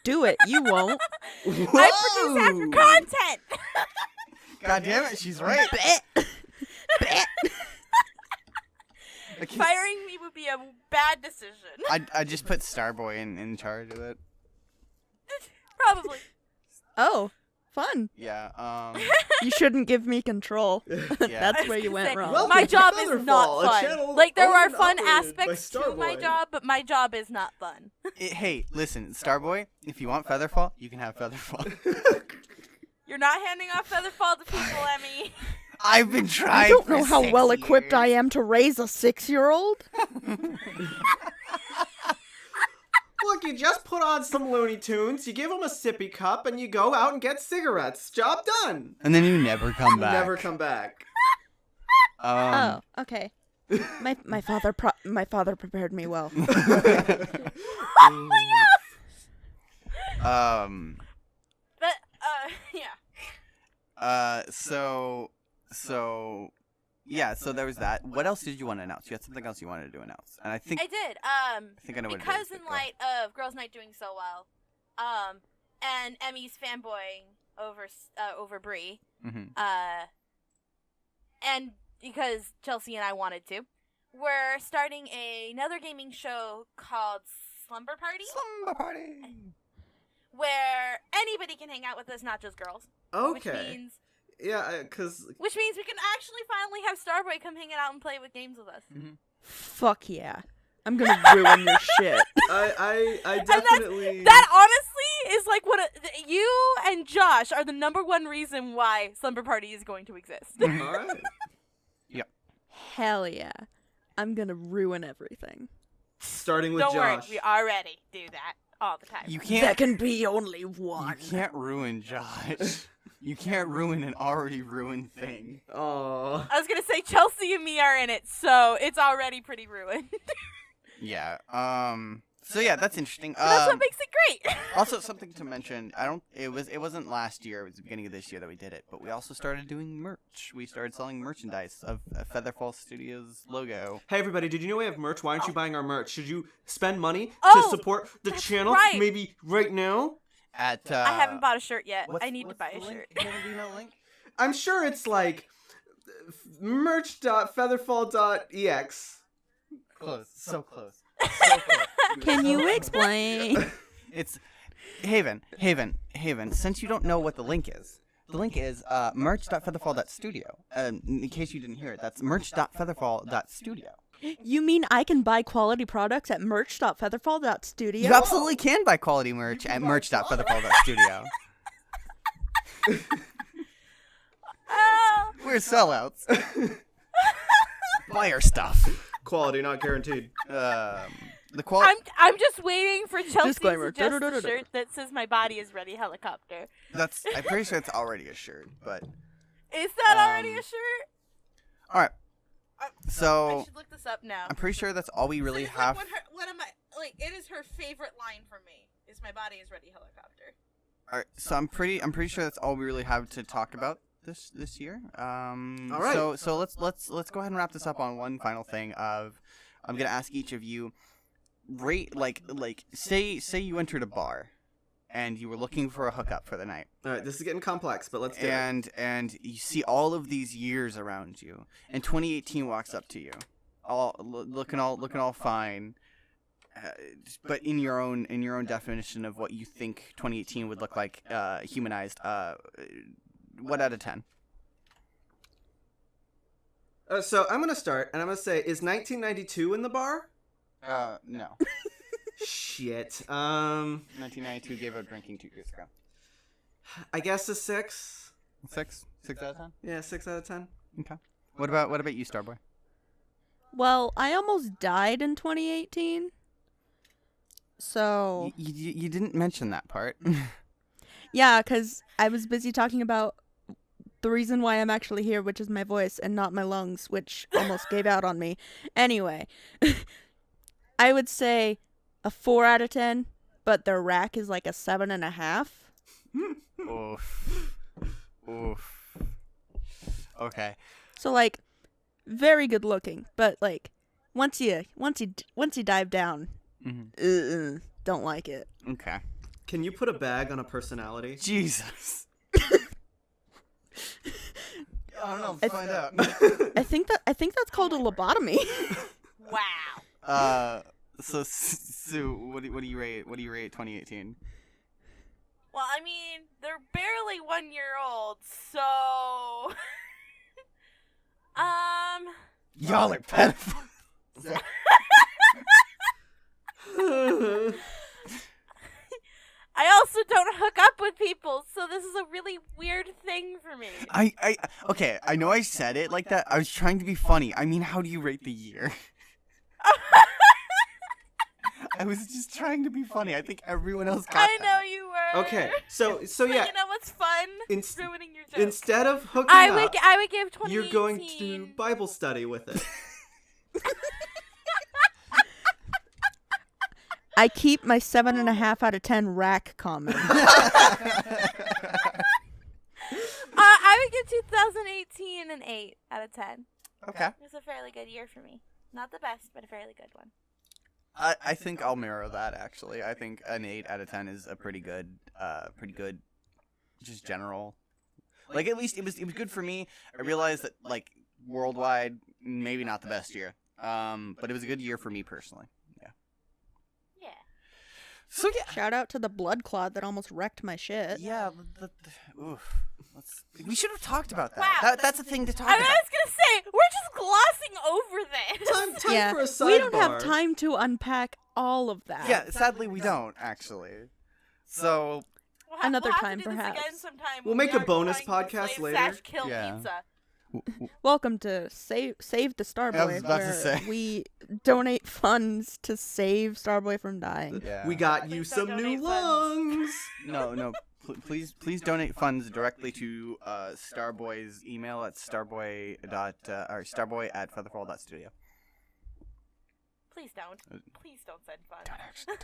Do it. You won't. I produce after content. God damn it, she's right. Firing me would be a bad decision. I just put Starboy in charge of it. Probably. Oh, fun. Yeah. You shouldn't give me control. Yeah. That's where you went Say, wrong. Welcome my to job is Featherfall, not a fun. channel Like there are owned and fun operated by aspects to my Starboy. job, but my job is not fun. Hey, listen, Starboy. If you want Featherfall, you can have Featherfall. You're not handing off Featherfall to people, Emmy. I've been trying. I don't for know how 6 well equipped years. I am to raise a 6-year-old. Look, you just put on some Looney Tunes, you give them a sippy cup, and you go out and get cigarettes. Job done. And then you never come back. Never come back. Oh, okay. My father prepared me well. But yeah. So there was that. What else did you want to announce? You had something else you wanted to announce, and I think I did. think I know what it is, Because but in go. light of Girls Night doing so well, and Emmy's fanboying over Brie, Mhm. and because Chelsea and I wanted to, we're starting another gaming show called Slumber Party, Slumber party. where anybody can hang out with us, not just girls. Which Okay. means Yeah, because we can actually finally have Starboy come hang out and play with games with us. Fuck yeah. I'm gonna ruin your shit. I definitely. That honestly is like you and Josh are the number one reason why Slumber Party is going to exist. All right. Hell yeah. I'm gonna ruin everything. Starting with Don't worry, Josh. we already do that all the time. You There can't. can be only one. You can't ruin Josh. You can't ruin an already ruined thing. Oh. I was gonna say Chelsea and me are in it, so it's already pretty ruined. Yeah. So yeah, that's interesting. That's what makes it great. Also, something to mention. It wasn't last year. It was the beginning of this year that we did it. But we also started doing merch. We started selling merchandise of Featherfall Studios logo. Hey everybody, did you know we have merch? Why aren't you buying our merch? Should you spend money to Oh, support the that's channel right. maybe right now? At I haven't bought a shirt yet. what's- I need to what's buy the a link? shirt. Kevin, do you know the link? I'm sure it's like merch.featherfall.ex. Close. So close. So close. Can you explain? It's Haven. Since you don't know what the link is merch.featherfall.studio. In case you didn't hear it, that's merch.featherfall.studio. You mean I can buy quality products at merch.featherfall.studio? You absolutely can buy quality merch at merch.featherfall.studio. Oh, We're sellouts. Buy our stuff. Quality not guaranteed. The quality. I'm just waiting for Chelsea to Disclaimer. suggest a shirt that says "My body is ready." Helicopter. I'm pretty sure it's already a shirt, but Is that already a shirt? all right. I So should look this up now. I'm pretty sure that's all we really It's have. like one of my it is her favorite line from me. Is my body is ready helicopter. All right, so I'm pretty sure that's all we really have to talk about this year. All right. So let's go ahead and wrap this up on one final thing. I'm gonna ask each of you, rate say you entered a bar, and you were looking for a hookup for the night, All right, this is getting complex, but let's do it. and you see all of these years around you, and 2018 walks up to you, looking all fine. But in your own definition of what you think 2018 would look like, humanized, what out of 10? So I'm gonna start, and I'm gonna say, is 1992 in the bar? No. Shit. 1992 gave up drinking 2 years ago. I guess a 6. 6 out of 10. Yeah, 6 out of 10. Okay. What about you, Starboy? Well, I almost died in 2018. So, You didn't mention that part. yeah, because I was busy talking about the reason why I'm actually here, which is my voice and not my lungs, which almost gave out on me. Anyway, I would say a 4 out of 10, but the rack is like a 7.5. Oof. Oof. Okay. So, like, very good looking, but like once you dive down, don't like it. Okay. Can you put a bag on a personality? Jesus. I don't know. Find out. I think that's called a lobotomy. Wow. So Sue, what do you rate? What do you rate 2018? Well, I mean, they're barely 1 year old, so Y'all are pedophiles. I also don't hook up with people, so this is a really weird thing for me. Okay, I know I said it like that. I was trying to be funny. I mean, how do you rate the year? I was just trying to be funny. I think everyone else got I know you were. Okay, so But yeah, you know what's fun? Inst- Ruining your joke. instead of hooking I up, would give 2018. you're going to do Bible study with it. I keep my 7.5 out of 10 rack comment. I would give 2018 an 8 out of 10. Okay. It was a fairly good year for me. Not the best, but a fairly good one. I think I'll mirror that, actually. I think an 8 out of 10 is a pretty good, just general. Like, at least it was good for me. I realized that, like, worldwide, maybe not the best year. But it was a good year for me personally. Yeah. Yeah. So, yeah. Shout out to the blood clot that almost wrecked my shit. Yeah, oof. We should have talked about that. Wow. That's a thing to talk I about. was gonna say we're just glossing over this. Time Yeah, for a sidebar. we don't have time to unpack all of that. Yeah, sadly we don't actually. So Another we'll have time, to do this perhaps. again sometime We'll when make we a are bonus trying to podcast slave later. / kill Yeah. pizza. Welcome to Save the Starboy, I was about to where say. we donate funds to save Starboy from dying. yeah. We got you Please don't some new donate funds. lungs. No. Please donate funds directly to Starboy's email at starboy@featherfall.studio. Please don't. Please don't send funds. Don't actually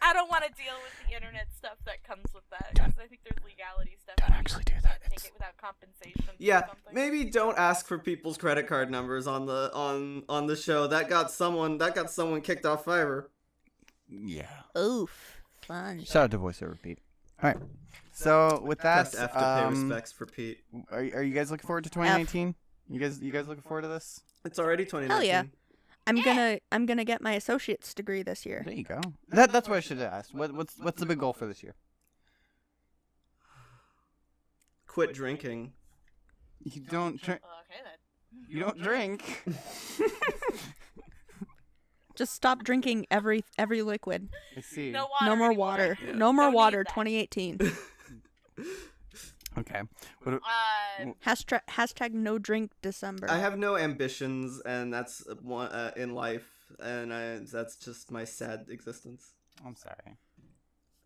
I don't want to deal with the internet stuff that comes with that. Because I think there's legality stuff. Don't actually do that. Take it without compensation. Yeah, or something. maybe don't ask for people's credit card numbers on the show. That got someone kicked off Fiverr. Yeah. Oof, fun. Shout out to voiceover Pete. All right. So with that, Press F to pay respects for Pete. are you guys looking forward to 2019? You guys looking forward to this? It's already 2019. Hell yeah. I'm gonna get my associate's degree this year. There you go. That's what I should have asked. What's the big goal for this year? Quit drinking. You don't drink. Okay then. You don't drink. Just stop drinking every liquid. I see. No water. No more anymore. water. Yeah. No more Don't need water. that. 2018. Okay. What, Hashtag no drink December. I have no ambitions, and that's one in life, and that's just my sad existence. I'm sorry.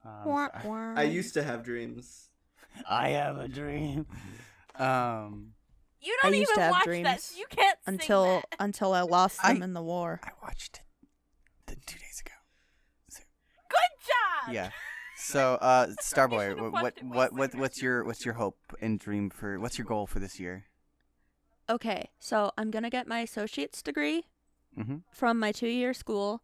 Wah, sorry. wah. I used to have dreams. I have a dream. You I don't used to even have watch dreams that. So you can't sing that. until I lost them in the war. I watched it 2 days ago. Good job. Yeah. So, Starboy, should've watched it while what's your hope and dream for? What's your goal for this year? Okay, so I'm gonna get my associate's degree Mhm. from my 2-year school.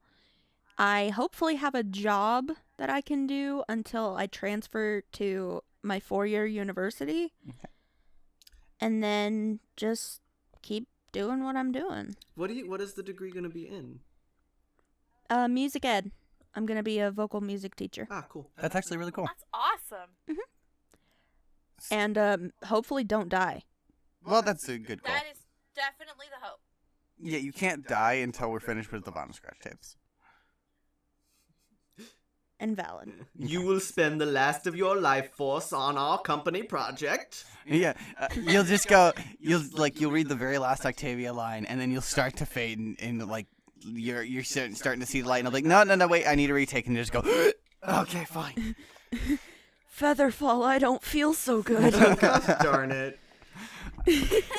I hopefully have a job that I can do until I transfer to my 4-year university. Okay. And then just keep doing what I'm doing. What is the degree gonna be in? Music ed. I'm gonna be a vocal music teacher. Ah, cool. That's actually really cool. That's awesome. And hopefully don't die. Well, that's a good goal. That is definitely the hope. Yeah, you can't die until we're finished with the Vinyl Scratch tapes. And valid. You will spend the last of your life force on our company project. Yeah, you'll just go. You'll read the very last Octavia line, and then you'll start to fade, and like you're starting to see the light, and I'm like, no, wait, I need a retake, and you just go, okay, fine. Featherfall, I don't feel so good. Gosh darn it.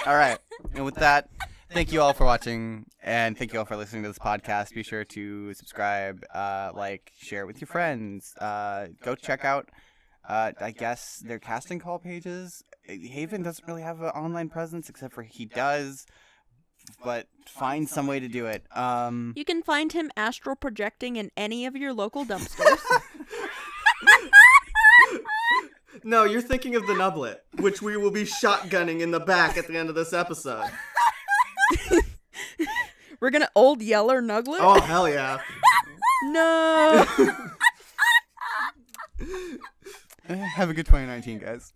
All right, and with that, thank you all for watching, and thank you all for listening to this podcast. Be sure to subscribe, like, share it with your friends. Go check out, I guess, their casting call pages. Haven doesn't really have an online presence, except for he does, but find some way to do it. You can find him astral projecting in any of your local dumpsters. No, you're thinking of the nublet, which we will be shotgunning in the back at the end of this episode. We're gonna old Yeller Nuglet? Oh, hell yeah. No! Have a good 2019, guys.